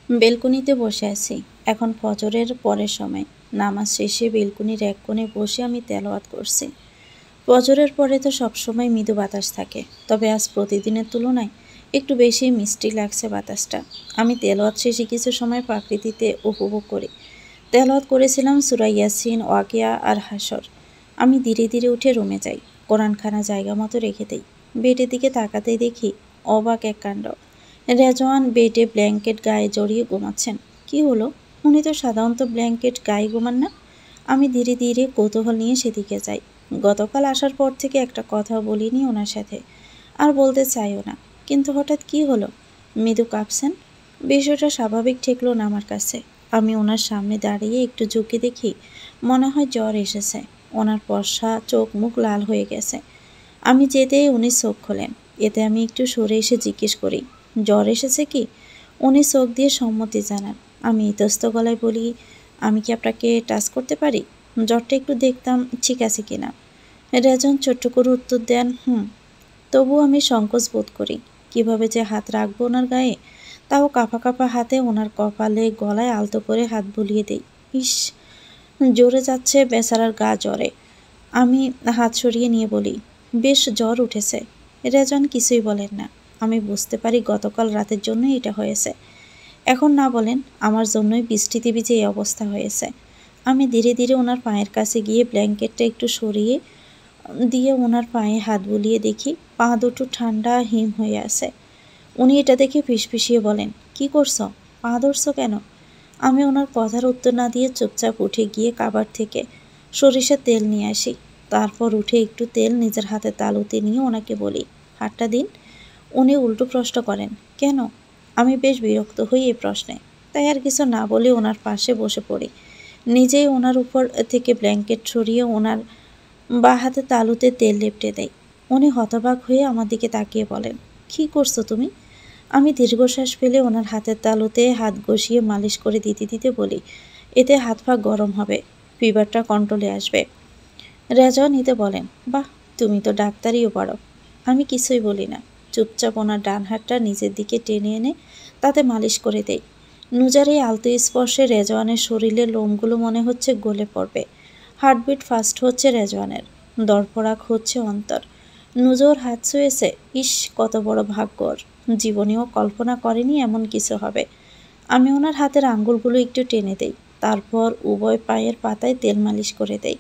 বেলকনিতে বসে আছি। এখন ফজরের পরের সময়। নামাজ শেষে বেলকনির এক কোণে বসে আমি তেলাওয়াত করছি। ফজরের পরে তো সবসময় মৃদু বাতাস থাকে, তবে আজ প্রতিদিনের তুলনায় একটু বেশি মিষ্টি লাগছে বাতাসটা। আমি তেলাওয়াত শেষে কিছু সময় প্রকৃতিতে উপভোগ করি। তেলাওয়াত করেছিলাম সূরা ইয়াসিন, ওয়াকিয়া আর হাসর। আমি ধীরে ধীরে উঠে রুমে যাই, কোরআনখানা জায়গা মতো রেখে দেই। বেডের দিকে তাকাতেই দেখি অবাক এক কাণ্ড। রেজওয়ান বেডে ব্ল্যাঙ্কেট গায়ে জড়িয়ে ঘুমাচ্ছেন। কি হলো? উনি তো সাধারণত ব্ল্যাঙ্কেট গায়ে ঘুমান না। আমি ধীরে ধীরে কৌতূহল নিয়ে সেদিকে যাই। গতকাল আসার পর থেকে একটা কথা বলিনি ওনার সাথে, আর বলতে চাইও না। কিন্তু হঠাৎ কি হলো? মৃদু কাঁপছেন। বিষয়টা স্বাভাবিক ঠেকলো না আমার কাছে। আমি ওনার সামনে দাঁড়িয়ে একটু ঝুঁকে দেখি, মনে হয় জ্বর এসেছে। ওনার ফর্সা চোখ মুখ লাল হয়ে গেছে। আমি যেতেই উনি চোখ খোলেন। এতে আমি একটু সরে এসে জিজ্ঞেস করি, জ্বর এসেছে কি? উনি চোখ দিয়ে সম্মতি জানান। আমি ইতস্ত গলায় বলি, আমি কি আপনাকে টাচ করতে পারি? জ্বরটা একটু দেখতাম ঠিক আছে কিনা। রেজন ছোট্ট করে উত্তর দেন, তবুও আমি সংকোচ বোধ করি। কিভাবে যে হাত রাখবো ওনার গায়ে, তাও কাঁপা কাঁপা হাতে ওনার কপালে গলায় আলতো করে হাত বুলিয়ে দেই। ইস, জোরে যাচ্ছে বেচারার গা জ্বরে। আমি হাত সরিয়ে নিয়ে বলি, বেশ জ্বর উঠেছে। রেজন কিছুই বলেন না। আমি বুঝতে পারি গতকাল রাতের জন্যই এটা হয়েছে। এখন না বলেন, আমার জন্যই বৃষ্টিতে ভিজে এই অবস্থা হয়েছে। আমি ধীরে ধীরে ওনার পায়ের কাছে গিয়ে ব্ল্যাঙ্কেটটা একটু সরিয়ে দিয়ে ওনার পায়ে হাত বুলিয়ে দেখি পা দুটো ঠান্ডা হিম হয়ে আছে। উনি এটা দেখে ফিসফিসিয়ে বলেন, কি করছো? পা ধরছো কেন? আমি ওনার কথার উত্তর না দিয়ে চুপচাপ উঠে গিয়ে কাবার থেকে সরিষার তেল নিয়ে আসি। তারপর উঠে একটু তেল নিজের হাতে তালুতে নিয়ে ওনাকে বলি, হাতটা দিন। উনি উল্টো প্রশ্ন করেন, কেন? আমি বেশ বিরক্ত হই এই প্রশ্নে, তাই আর কিছু না বলে ওনার পাশে বসে পড়ি। নিজেই ওনার উপর থেকে ব্ল্যাঙ্কেট সরিয়ে ওনার বাঁ হাতে তালুতে তেল লেপটে দেয়। উনি হতবাক হয়ে আমার দিকে তাকিয়ে বলেন, কী করছো তুমি? আমি দীর্ঘশ্বাস ফেলে ওনার হাতের তালুতে হাত ঘষিয়ে মালিশ করে দিতে দিতে বলি, এতে হাত পা গরম হবে, ফিভারটা কন্ট্রোলে আসবে। রেজওয়ান নিতে বলেন, বাহ, তুমি তো ডাক্তারিও পারো। আমি কিছুই বলি না, চুপচাপ ওনার ডান হাতটা নিজের দিকে টেনে এনে তাতে মালিশ করে দেই। নুজার এই আলতো স্পর্শে রেজওয়ানের শরীরের লোমগুলো মনে হচ্ছে গলে পড়বে। হার্টবিট ফাস্ট হচ্ছে রেজওয়ানের, দরপড়াক হচ্ছে অন্তর। নুজোর হাত ছুঁয়েছে, ইস কত বড় ভাগ্য ওর, জীবনেও কল্পনা করেনি এমন কিছু হবে। আমি ওনার হাতের আঙ্গুলগুলো একটু টেনে দেই, তারপর উভয় পায়ের পাতায় তেল মালিশ করে দেই।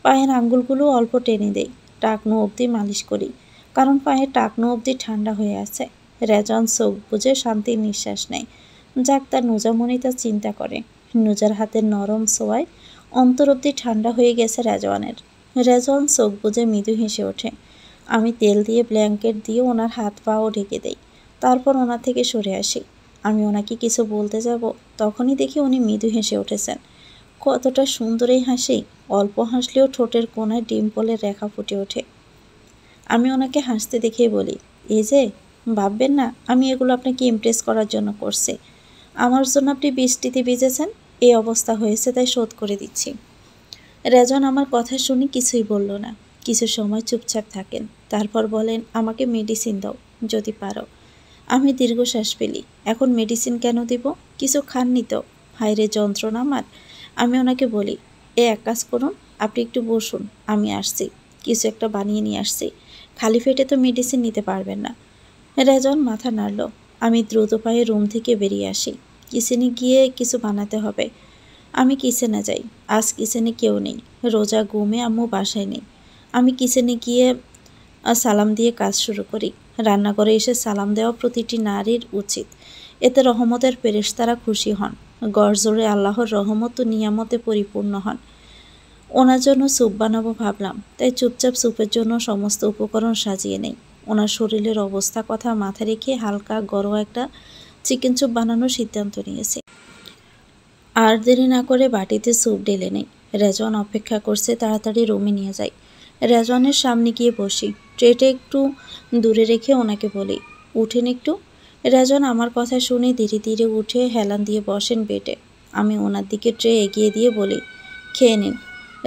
পায়ের আঙ্গুলগুলো অল্প টেনে দেই, টাকনু অবধি মালিশ করি, কারণ পায়ের টাকনু অবধি ঠান্ডা হয়ে আছে। রেজন চোখ বুজে শান্তির নিঃশ্বাস নেয়। যাক, তার নুজামণি তা চিন্তা করে। নুজার হাতের নরম ছোঁয়ায় অন্তর অবধি ঠান্ডা হয়ে গেছে রেজওয়ানের। রেজওয়ান চোখ বুজে মৃদু হেসে ওঠে। আমি তেল দিয়ে ব্ল্যাঙ্কেট দিয়ে ওনার হাত পাও ঢেকে দেই, তারপর ওনার থেকে সরে আসি। আমি ওনাকে কিছু বলতে যাব, তখনই দেখি উনি মৃদু হেসে উঠেছেন। কতটা সুন্দর এই হাসি, অল্প হাসলেও ঠোঁটের কোণায় ডিম্পলের রেখা ফুটে ওঠে। আমি ওনাকে হাসতে দেখেই বলি, এই যে, ভাববেন না আমি এগুলো আপনাকে ইমপ্রেস করার জন্য করছি। আমার জন্য আপনি বৃষ্টিতে ভিজেছেন, এই অবস্থা হয়েছে তাই শোধ করে দিচ্ছি। রেজন আমার কথা শুনে কিছুই বলল না। কিছু সময় চুপচাপ থাকেন, তারপর বলেন, আমাকে মেডিসিন দাও যদি পারো। আমি দীর্ঘশ্বাস ফেলি, এখন মেডিসিন কেন দিব? কিছু খাননি তো? হায়রে যন্ত্রণা আমার। আমি ওনাকে বলি, এক কাজ করুন, আপনি একটু বসুন, আমি আসছি, কিছু একটা বানিয়ে নিয়ে আসছি। খালি পেটে তো মেডিসিন নিতে পারবেন না। রেজন মাথা নাড়ল। আমি দ্রুত পায়ে রুম থেকে বেরিয়ে আসি। কিচেনে গিয়ে কিছু বানাতে হবে। আমি কিচেনে যাই। আজ কিচেনে কেউ নেই, রোজা ঘুমে আম্মু বাসায় নেই। আমি কিচেনে গিয়ে সালাম দিয়ে কাজ শুরু করি। রান্নাঘরে এসে সালাম দেওয়া প্রতিটি নারীর উচিত, এতে রহমতের ফেরেশতারা খুশি হন, গড়জোড়ে আল্লাহর রহমত ও নিয়ামতে পরিপূর্ণ হন। ওনার জন্য স্যুপ বানাবো ভাবলাম, তাই চুপচাপ স্যুপের জন্য সমস্ত উপকরণ সাজিয়ে নেই। ওনার শরীরের অবস্থা কথা মাথায় রেখে হালকা গরম একটা চিকেন স্যুপ বানানোর সিদ্ধান্ত নিয়েছি। আর দেরি না করে বাটিতে স্যুপ ঢেলে নেই। রেজন অপেক্ষা করছে, তাড়াতাড়ি রুমে নিয়ে যাই। রেজনের সামনে গিয়ে বসি, ট্রেটা একটু দূরে রেখে ওনাকে বলি, উঠেন একটু। রেজন আমার কথা শুনে ধীরে ধীরে উঠে হেলান দিয়ে বসেন বেডে। আমি ওনার দিকে ট্রে এগিয়ে দিয়ে বলি, খেয়ে নিন।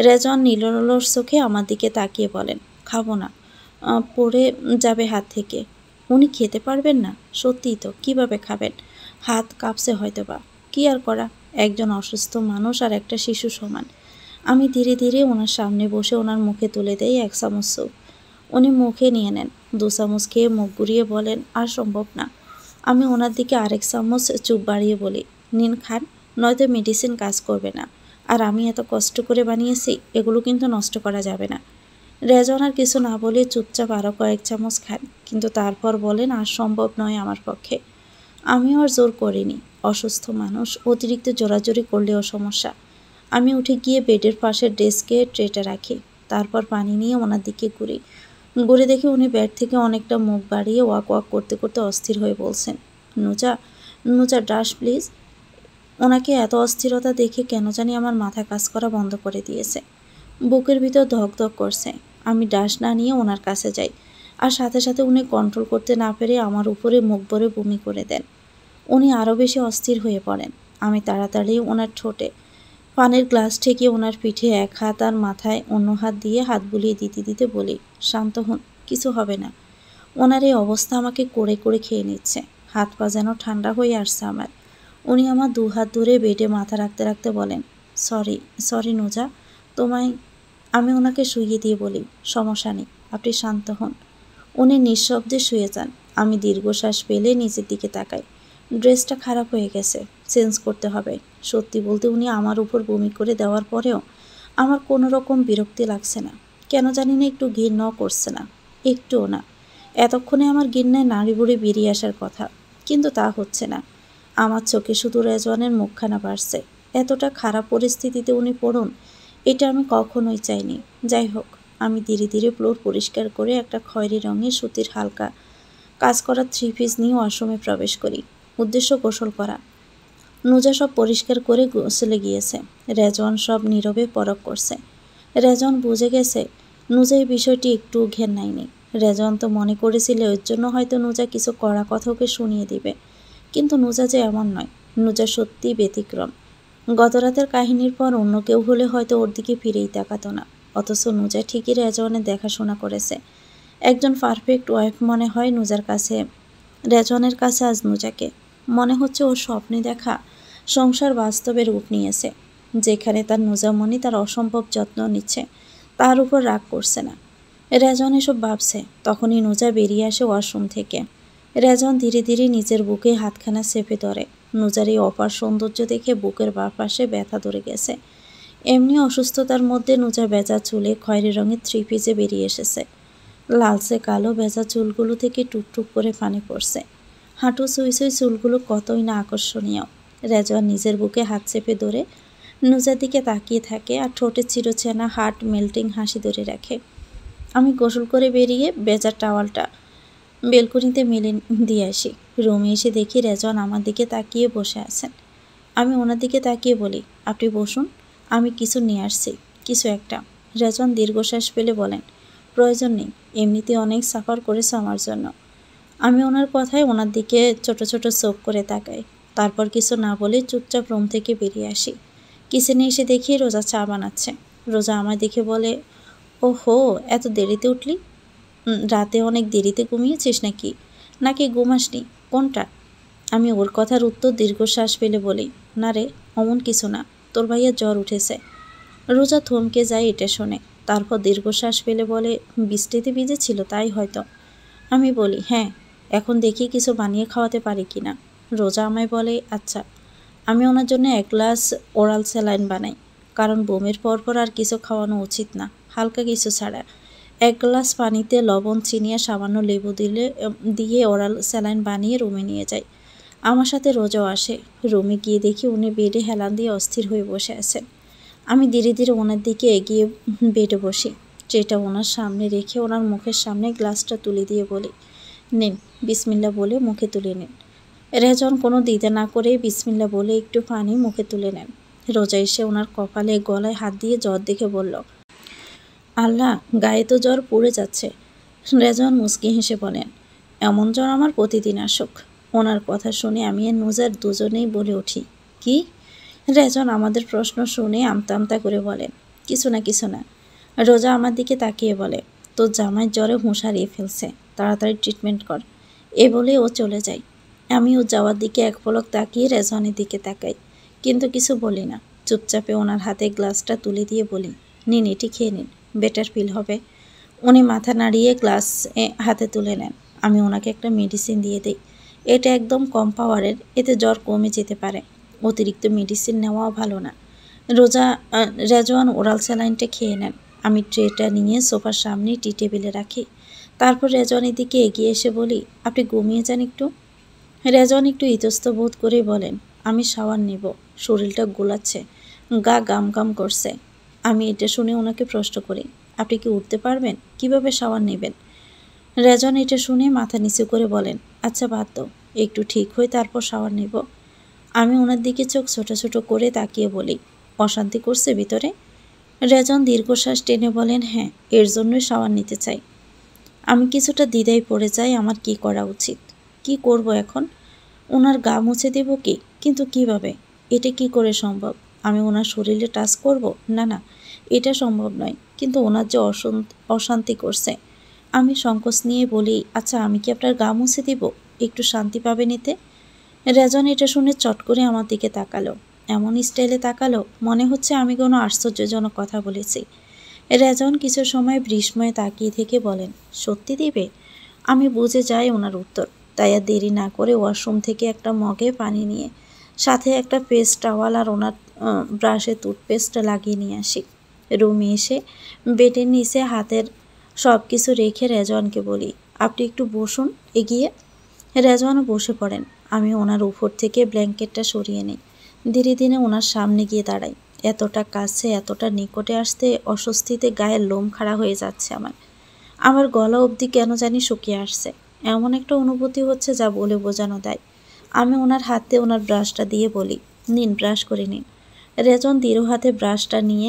রেজন নীলরলস চোখে আমার দিকে তাকিয়ে বলেন, খাবো না, পড়ে যাবে হাত থেকে। উনি খেতে পারবেন না? সত্যিই তো, কিভাবে খাবেন? হাত কাঁপছে হয়তো বা। কী আর করা, একজন অসুস্থ মানুষ আর একটা শিশু সমান। আমি ধীরে ধীরে ওনার সামনে বসে ওনার মুখে তুলে দেই 1 চামচ স্যুপ। উনি মুখে নিয়ে নেন, 2 চামচ খেয়ে মুখ ঘুরিয়ে বলেন, আর সম্ভব না। আমি ওনার দিকে আরেক চামচ চুপ বাড়িয়ে বলি, নিন খান, নয়তো মেডিসিন কাজ করবে না। আর আমি এত কষ্ট করে বানিয়েছি, এগুলো কিন্তু নষ্ট করা যাবে না। রেজন আর কিছু না বলে চুপচাপ আরও কয়েক চামচ খান, কিন্তু তারপর বলেন, আর সম্ভব নয় আমার পক্ষে। আমিও আর জোর করিনি, অসুস্থ মানুষ, অতিরিক্ত জোরাজোরি করলেও সমস্যা। আমি উঠে গিয়ে বেডের পাশের ডেস্কে ট্রেটা রাখি, তারপর পানি নিয়ে ওনার দিকে ঘুরে দেখি উনি বেড থেকে অনেকটা মুখ বাড়িয়ে ওয়াক ওয়াক করতে করতে অস্থির হয়ে বলছেন, নুজা, নুজা ডাস প্লিজ। ওনাকে এত অস্থিরতা দেখে কেন জানি আমার মাথা কাজ করা বন্ধ করে দিয়েছে, বুকের ভিতর ধক ধক করছে। আমি ডাস না নিয়ে ওনার কাছে যাই, আর সাথে সাথে উনি কন্ট্রোল করতে না পেরে আমার উপরে মুখ ভরে বমি করে দেন। উনি আরও বেশি অস্থির হয়ে পড়েন। আমি তাড়াতাড়ি ওনার ঠোঁটে পানির গ্লাস ঠেকিয়ে ওনার পিঠে এক হাত আর মাথায় অন্য হাত দিয়ে হাত বুলিয়ে দিতে দিতে বলি, শান্ত হন, কিছু হবে না। ওনার এই অবস্থা আমাকে করে করে খেয়ে নিচ্ছে, হাত পা যেন ঠান্ডা হয়ে আসছে আমার। উনি আমার 2 হাত ধরে বেডে মাথা রাখতে রাখতে বলেন, সরি সরি নুজা, তোমায়। আমি ওনাকে শুইয়ে দিয়ে বলি, সমস্যা নেই, আপনি শান্ত হন। উনি নিঃশব্দে শুয়ে যান। আমি দীর্ঘশ্বাস ফেলে নিচের দিকে তাকাই। ড্রেসটা খারাপ হয়ে গেছে, চেঞ্জ করতে হবে। সত্যি বলতে উনি আমার উপর বমি করে দেওয়ার পরেও আমার কোনো রকম বিরক্তি লাগছে না, কেন জানি না একটু ঘৃণাও করছে না, একটুও না। এতক্ষণে আমার ঘৃণায় নাড়ি বুড়ি বেরিয়ে আসার কথা, কিন্তু তা হচ্ছে না। আমার চোখে শুধু রেজওয়ানের মুখখানা বাড়ছে। এতটা খারাপ পরিস্থিতিতে উনি পড়ুন, এটা আমি কখনোই চাইনি। যাই হোক, আমি ধীরে ধীরে ফ্লোর পরিষ্কার করে একটা খয়েরি রঙের সুতির হালকা কাজ করা 3 পিস নিয়ে ওয়াশরুমে প্রবেশ করি। উদ্দেশ্য গোসল করা। নুজা সব পরিষ্কার করে গোসলে গিয়েছে। রেজওয়ান সব নীরবে পরখ করছে। রেজওয়ান বুঝে গেছে নুজা এই বিষয়টি একটু ঘেন্নায়নি। রেজওয়ান তো মনে করেছিল এর জন্য হয়তো নুজা কিছু কড়া কথা ওকে শুনিয়ে দিবে, কিন্তু নুজা যে এমন নয়। নুজা সত্যিই ব্যতিক্রম। গতরাতের কাহিনীর পর অন্য কেউ হলে হয়তো ওর দিকে ফিরেই তাকাতো না, অথচ নুজা ঠিকই রেজওয়ানের দেখাশোনা করেছে। একজন পারফেক্ট ওয়াইফ মনে হয় নুজার কাছে, রেজওয়ানের কাছে আজ নুজাকে মনে হচ্ছে ওর স্বপ্নে দেখা সংসার বাস্তবে রূপ নিয়েছে, যেখানে তার নুজামণি তার অসম্ভব যত্ন নিচ্ছে, তার উপর রাগ করছে না। রেজওয়ান এসব ভাবছে, তখনই নুজা বেরিয়ে আসে ওয়াশরুম থেকে। রেজওয়ান ধীরে ধীরে নিজের বুকে হাতখানা চেপে ধরে। নুজার এই অপার সৌন্দর্য দেখে বুকের বাঁ পাশে ব্যথা ধরে গেছে। এমনি অসুস্থতার মধ্যে নুজা ভেজা চুলে খয়েরি রঙের 3 পিসে বেরিয়ে এসেছে। লালচে কালো ভেজা চুলগুলো থেকে টুকটুক করে পানি পড়ছে। হাঁটু ছুঁই ছুঁই চুলগুলো কতই না আকর্ষণীয়। রেজওয়ান নিজের বুকে হাত চেপে ধরে নুজার দিকে তাকিয়ে থাকে আর ঠোঁটে চিরচেনা হার্ট মেল্টিং হাসি ধরে রাখে। আমি গোসল করে বেরিয়ে ভেজা টাওয়ালটা বেলকনিতে মেলে দিয়ে আসি। রুমে এসে দেখি রেজওয়ান আমার দিকে তাকিয়ে বসে আছেন। আমি ওনার দিকে তাকিয়ে বলি, আপনি বসুন, আমি কিছু নিয়ে আসছি, কিছু একটা। রেজওয়ান দীর্ঘশ্বাস ফেলে বলেন, প্রয়োজন নেই, এমনিতে অনেক সাফার করেছে আমার জন্য। আমি ওনার কথায় ওনার দিকে ছোট ছোট চোখ করে তাকাই। তারপর কিছু না বলে চুপচাপ রুম থেকে বেরিয়ে আসি। কিচেনে এসে দেখি রোজা চা বানাচ্ছে। রোজা আমার দেখে বলে, ও হো, এত দেরিতে উঠলি? রাতে অনেক দেরিতে ঘুমিয়েছিস নাকি? নাকি ঘুমাসনি, কোনটা? আমি ওর কথার উত্তর দীর্ঘশ্বাস ফেলে বলি, না রে, অমন কিছু না, তোর ভাইয়ের জ্বর উঠেছে। রোজা থমকে যায় এটা শুনে। তারপর দীর্ঘশ্বাস ফেলে বলে, বৃষ্টিতে ভিজেছিল তাই হয়তো। আমি বলি, হ্যাঁ, এখন দেখি কিছু বানিয়ে খাওয়াতে পারি কি না। রোজা আমায় বলে, আচ্ছা। আমি ওনার জন্য 1 গ্লাস ওরাল স্যালাইন বানাই, কারণ বমির পরপর আর কিছু খাওয়ানো উচিত না, হালকা কিছু ছাড়া। 1 গ্লাস পানিতে লবণ, চিনি আর সামান্য লেবু দিয়ে ওরাল স্যালাইন বানিয়ে রুমে নিয়ে যাই। আমার সাথে রোজাও আসে। রুমে গিয়ে দেখি উনি বেডে হেলান দিয়ে অস্থির হয়ে বসে আছেন। আমি ধীরে ধীরে ওনার দিকে এগিয়ে বেডে বসি। ট্রেটা ওনার সামনে রেখে ওনার মুখের সামনে গ্লাসটা তুলে দিয়ে বলি, নিন, বিসমিল্লা বলে মুখে তুলে নিন। রেজওয়ান কোনো দ্বিধা না করে বিসমিল্লা বলে একটু পানি মুখে তুলে নেন। রোজা এসে ওনার কপালে গলায় হাত দিয়ে জ্বর দেখে বলল, আল্লাহ, গায়ে তো জ্বর পড়ে যাচ্ছে। রেজওয়ান মুচকি হেসে বলেন, এমন জ্বর আমার প্রতিদিন আসুক। ওনার কথা শুনে আমি আর নুজার দুজনেই বলে উঠি, কি? রেজওয়ান আমাদের প্রশ্ন শুনে আমতা আমতা করে বলেন, কিছু না কিছু না। রোজা আমার দিকে তাকিয়ে বলে, তোর জামাইয়ের জ্বরে হুঁশ হারিয়ে ফেলছে, তাড়াতাড়ি ট্রিটমেন্ট কর। এ বলে ও চলে যায়। আমি ও যাওয়ার দিকে এক পলক তাকিয়ে রেজওয়ানের দিকে তাকাই, কিন্তু কিছু বলি না। চুপচাপে ওনার হাতে গ্লাসটা তুলে দিয়ে বলি, নিন, এটি খেয়ে নিন, বেটার ফিল হবে। উনি মাথা নাড়িয়ে গ্লাস হাতে তুলে নেন। আমি ওনাকে একটা মেডিসিন দিয়ে দিই। এটা একদম কম পাওয়ারের, এতে জ্বর কমে যেতে পারে। অতিরিক্ত মেডিসিন নেওয়াও ভালো না। রেজওয়ান ওরাল স্যালাইনটা খেয়ে নেন। আমি ট্রেটা নিয়ে সোফার সামনে টি টেবিলে রাখি। তারপর রেজওয়ানের দিকে এগিয়ে এসে বলি, আপনি ঘুমিয়ে যান একটু। রেজওয়ান একটু ইতস্ত বোধ করে বলেন, আমি শাওয়ার নেব, শরীরটা গোলাচ্ছে, গা গাম গাম করছে। আমি এটা শুনে ওনাকে প্রশ্ন করি, আপনি কি উঠতে পারবেন? কিভাবে শাওয়ার নেবেন? রেজওয়ান এটা শুনে মাথা নিচু করে বলেন, আচ্ছা বাদ দাও, একটু ঠিক হয়ে তারপর শাওয়ার নেব। আমি ওনার দিকে চোখ ছোট ছোট করে তাকিয়ে বলি, অশান্তি করছে ভিতরে? রেজওয়ান দীর্ঘশ্বাস টেনে বলেন, হ্যাঁ, এর জন্যই শাওয়ার নিতে চাই। আমি কিছুটা দ্বিধায় পড়ে যাই, আমার কি করা উচিত, কি করব এখন? ওনার গা মুছে দেব কি? কিন্তু কিভাবে? এটা কি করে সম্ভব? আমি ওনার শরীরে টাচ করব? না না, এটা সম্ভব নয়। কিন্তু ওনার যে অশান্তি করছে। আমি সংকোচ নিয়ে বলি, আচ্ছা, আমি কি আপনার গা মুছে দেব? একটু শান্তি পাবেন এতে। রেজওয়ান এটা শুনে চট করে আমার দিকে তাকালো। এমন স্টাইলে তাকালো মনে হচ্ছে আমি কোনো আশ্চর্যজনক কথা বলেছি। রেজওয়ান কিছু সময় বিস্ময়ে তাকিয়ে থেকে বলেন, সত্যি দিবে? আমি বুঝে যাই ওনার উত্তর, তাই আর দেরি না করে ওয়াশরুম থেকে একটা মগে পানি নিয়ে সাথে একটা পেস্ট টাওয়াল আর ওনার ব্রাশে টুথপেস্ট লাগিয়ে নিয়ে আসি। রুমে এসে বেডের নিচে হাতের সব কিছু রেখে রেজওয়ানকে বলি, আপনি একটু বসুন এগিয়ে। রেজওয়ানও বসে পড়েন। আমি ওনার উপর থেকে ব্ল্যাঙ্কেটটা সরিয়ে নিই। ধীরে ধীরে ওনার সামনে গিয়ে দাঁড়াই। এতটা কাছে, এতটা নিকটে আসতে অস্বস্তিতে গায়ের লোম খাড়া হয়ে যাচ্ছে আমার। আমার গলা অবধি কেন জানি শুকিয়ে আসছে। এমন একটা অনুভূতি হচ্ছে যা বলে বোঝানো দেয়। আমি ওনার হাতে ওনার ব্রাশটা দিয়ে বলি, নিন ব্রাশ করে নিন। রেজন দৃঢ় হাতে ব্রাশটা নিয়ে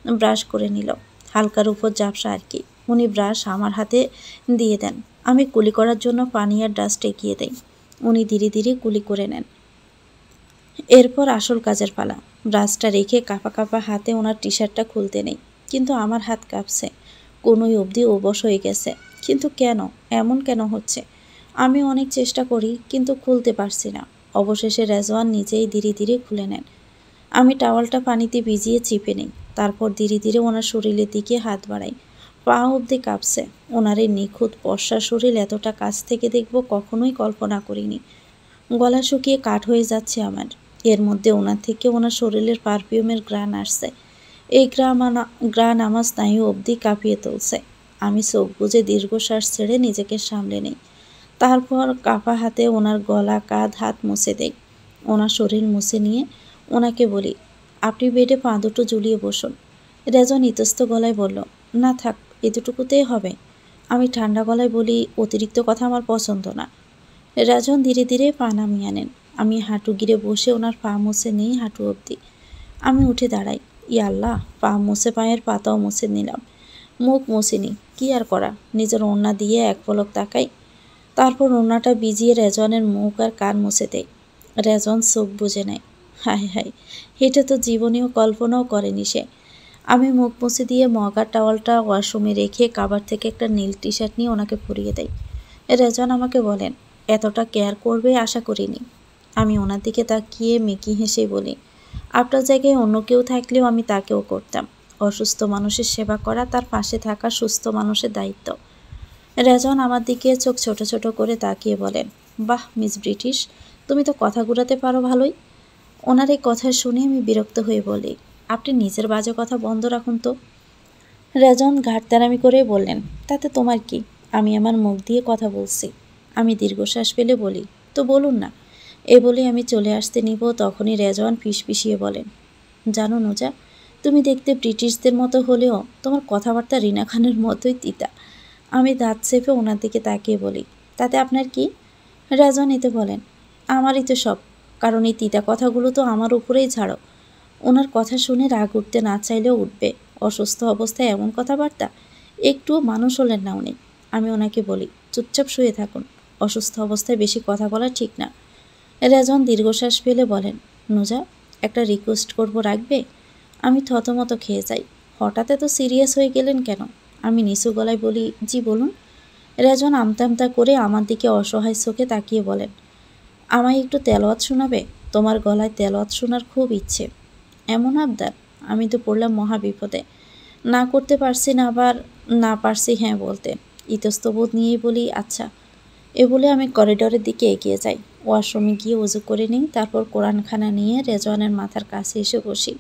ব্রাশ করে নিল। হালকার উপর ঝাপসা আর কি। উনি ব্রাশ আমার হাতে দিয়ে দেন। আমি কুলি করার জন্য পানি আর ডাস্ট এগিয়ে দেই। উনি ধীরে ধীরে কুলি করে নেন। এরপর আসল কাজের পালা। ব্রাশটা রেখে কাঁপা কাঁপা হাতে ওনার টি শার্টটা খুলতে নেই, কিন্তু আমার হাত কাঁপছে। কোনোই অবধি অবশ হয়ে গেছে। কিন্তু কেন, এমন কেন হচ্ছে? আমি অনেক চেষ্টা করি, কিন্তু খুলতে পারছি না। অবশেষে রেজওয়ান নিজেই ধীরে ধীরে খুলে নেন। আমি টাওয়ালটা পানিতে ভিজিয়ে চিপে নিই। তারপর ধীরে ধীরে ওনার শরীরের দিকে হাত বাড়াই। পা অবধি কাঁপছে। ওনার এই নিখুঁত পশা শরীর এতটা কাছ থেকে দেখব কখনোই কল্পনা করিনি। গলা শুকিয়ে কাঠ হয়ে যাচ্ছে আমার। এর মধ্যে ওনার থেকে ওনার শরীরের পারফিউমের ঘ্রাণ আসছে। এই ঘ্রাণ আমার স্নায়ু অবধি কাঁপিয়ে তুলছে। আমি চোখ বুজে দীর্ঘশ্বাস ছেড়ে নিজেকে সামলে নিই। তারপর কাঁপা হাতে ওনার গলা, কাঁধ, হাত মুছে দেই। ওনার শরীর মুছে নিয়ে ওনাকে বলি, আপনি বেডে পা দুটো ঝুলিয়ে বসুন। রেজন ইতস্ত গলায় বলল, না থাক, এতটুকুতেই হবে। আমি ঠান্ডা গলায় বলি, অতিরিক্ত কথা আমার পছন্দ না। রেজন ধীরে ধীরে পা নামিয়ে আনেন। আমি হাঁটু গিরে বসে ওনার পা মুছে নিই হাঁটু অবধি। আমি উঠে দাঁড়াই। আল্লাহ, পা মুছে পায়ের পাতাও মুছে নিলাম। মুখ মুছিনি, কি আর করা। নিজের ওড়না দিয়ে এক পলক তাকাই। তারপর ওড়নাটা ভিজিয়ে রেজনের মুখ আর কান মুছে দেয়। রেজন চোখ বুজে নেয়। হায় হায়, এটা তো জীবনেও কল্পনাও করেনি সে। আমি মুখ মুছে দিয়ে মগার টাওয়ালটা ওয়াশরুমে রেখে কাবার থেকে একটা নীল টি শার্ট নিয়ে ওনাকে পরিয়ে দেয়। রেজন আমাকে বলেন, এতটা কেয়ার করবে আশা করিনি। আমি ওনার দিকে তাকিয়ে মেকি হেসে বলি, আপনার জায়গায় অন্য কেউ থাকলেও আমি তাকেও করতাম। অসুস্থ মানুষের সেবা করা তার পাশে থাকা সুস্থ মানুষের দায়িত্ব। রেজন আমার দিকে চোখ ছোট ছোট করে তাকিয়ে বলেন, বাহ মিস ব্রিটিশ, তুমি তো কথা ঘুরাতে পারো ভালোই। ওনার এই কথা শুনে আমি বিরক্ত হয়ে বলি, আপনি নিজের বাজে কথা বন্ধ রাখুন তো। রেজন ঘাটতারামি করে বললেন, তাতে তোমার কি? আমি আমার মুখ দিয়ে কথা বলছি। আমি দীর্ঘশ্বাস ফেলে বলি, তো বলুন না। এ বলে আমি চলে আসতে নিব, তখনই রেজওয়ান ফিসফিসিয়ে বলেন, জানো নুজা, তুমি দেখতে ব্রিটিশদের মতো হলেও তোমার কথাবার্তা রিনা খানের মতোই তিতা। আমি দাঁত চেপে ওনার দিকে তাকিয়ে বলি, তাতে আপনার কি? রেজওয়ান এতে বলেন, আমারই তো সব, কারণ এই তিতা কথাগুলো তো আমার উপরেই ঝাড়ো। ওনার কথা শুনে রাগ উঠতে না চাইলেও উঠবে। অসুস্থ অবস্থায় এমন কথাবার্তা, একটুও মানুষ হলেন না উনি। আমি ওনাকে বলি, চুপচাপ শুয়ে থাকুন, অসুস্থ অবস্থায় বেশি কথা বলা ঠিক না। রেজন দীর্ঘশ্বাস ফেলে বলেন, নুজা, একটা রিকোয়েস্ট করব, রাখবে? আমি থতমত খেয়ে যাই। হঠাৎ এত সিরিয়াস হয়ে গেলেন কেন? আমি নিচু গলায় বলি, জি বলুন। রেজন আমতা আমতা করে আমার দিকে অসহায় চোখে তাকিয়ে বলেন, আমায় একটু তেলাওয়াত শোনাবে? তোমার গলায় তেলাওয়াত শোনার খুব ইচ্ছে। এমন আবদার? আমি তো পড়লাম মহা বিপদে। না করতে পারছি না, আবার না পারছি হ্যাঁ বলতে। ইতস্তবোধ নিয়েই বলি, আচ্ছা। এ বলে আমি করিডোরের দিকে এগিয়ে যাই। ওয়াশরুমে গিয়ে ওযু করে নিই। তারপর কোরআনখানা নিয়ে রেজওয়ানের মাথার কাছে এসে বসি।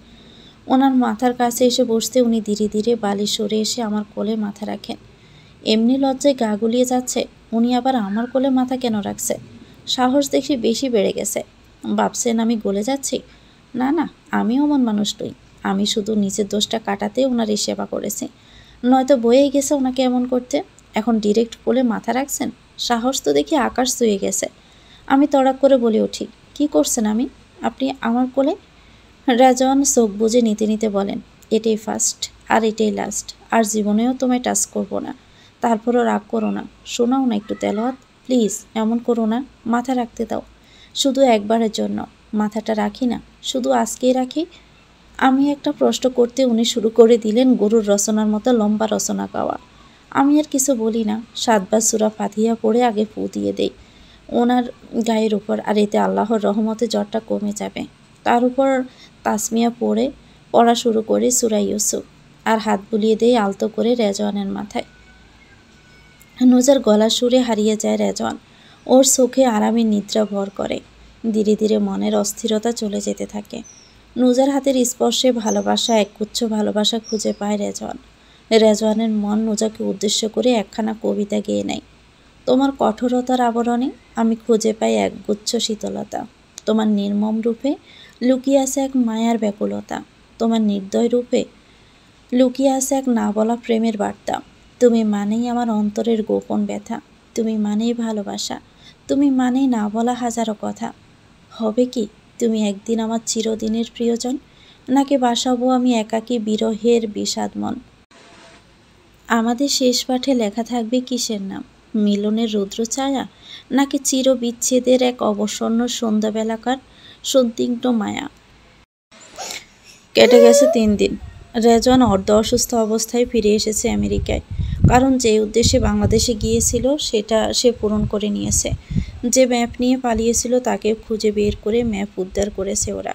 ওনার মাথার কাছে এসে বসতে উনি ধীরে ধীরে বালিশ সরে এসে আমার কোলে মাথা রাখেন। এমনি লজ্জায় গা গুলিয়ে যাচ্ছে, উনি আবার আমার কোলে মাথা কেন রাখছে? সাহস দেখি বেশি বেড়ে গেছে। ভাবছেন আমি গলে যাচ্ছি? না না, আমি অমন মানুষ নই। আমি শুধু নিজের দোষটা কাটাতে ওনার এই সেবা করেছি। নয়তো বয়েই গেছে ওনাকে এমন করতে। এখন ডিরেক্ট কোলে মাথা রাখছেন? সাহস তো দেখি আকাশ ছুঁয়ে গেছে। আমি তড়াক করে বলে উঠি, কি করছেন আমি? আপনি আমার কোলে? রেজন চোখ বুজে নিতে নিতে বলেন, এটাই ফার্স্ট আর এটাই লাস্ট, আর জীবনেও তোমায় টাচ করব না। তারপরও রাগ করো না, শোনাও না একটু তেলাওয়াত প্লিজ। এমন করো না, মাথা রাখতে দাও, শুধু একবারের জন্য। মাথাটা রাখি না, শুধু আজকেই রাখি। আমি একটা প্রশ্ন করতে উনি শুরু করে দিলেন গরুর রচনার মতো লম্বা রচনা গাওয়া। আমি আর কিছু বলি না, 7 বার সূরা ফাতিহা পড়ে আগে ফু দিয়ে দেই ওনার গায়ের উপর, আর এতে আল্লাহর রহমতে জ্বরটা কমে যাবে। তার উপর তাসমিয়া পড়া শুরু করে সূরা ইউসুফ, আর হাত বুলিয়ে দেই আলতো করে রেজওয়ানের মাথায়। নুজার গলা সুরে হারিয়ে যায় রেজওয়ান। ওর চোখে আরামে নিদ্রা ভর করে। ধীরে ধীরে মনের অস্থিরতা চলে যেতে থাকে। নুজার হাতের স্পর্শে ভালোবাসা, একগুচ্ছ ভালোবাসা খুঁজে পায় রেজওয়ান। রেজওয়ানের মন নুজাকে উদ্দেশ্য করে একখানা কবিতা গেয়ে নেয়। তোমার কঠোরতার আবরণে আমি খুঁজে পাই এক গুচ্ছ শীতলতা। তোমার নির্মম রূপে লুকিয়ে আছে এক মায়ার ব্যাকুলতা। তোমার নির্দয় রূপে লুকিয়ে আছে এক না বলা প্রেমের বার্তা। তুমি মানেই আমার অন্তরের গোপন ব্যথা। তুমি মানেই ভালোবাসা। তুমি মানেই না বলা হাজারো কথা। হবে কি তুমি একদিন আমার চিরদিনের প্রিয়জন, নাকি বাসাবো আমি একাকী বিরহের বিষাদ মন? আমাদের শেষ পাঠে লেখা থাকবে কিসের নাম? মিলনের রুদ্র ছায়া, নাকি চিরবিচ্ছেদের এক অবসন্ন সন্ধ্যাবেলাকার সন্দিগ্ধ মায়া? কেটে গেছে 3 দিন। রেজওয়ান অর্ধ অসুস্থ অবস্থায় ফিরে এসেছে আমেরিকায়। কারণ যে উদ্দেশ্যে বাংলাদেশে গিয়েছিল সেটা সে পূরণ করে নিয়েছে। যে ম্যাপ নিয়ে পালিয়েছিল তাকে খুঁজে বের করে ম্যাপ উদ্ধার করেছে ওরা।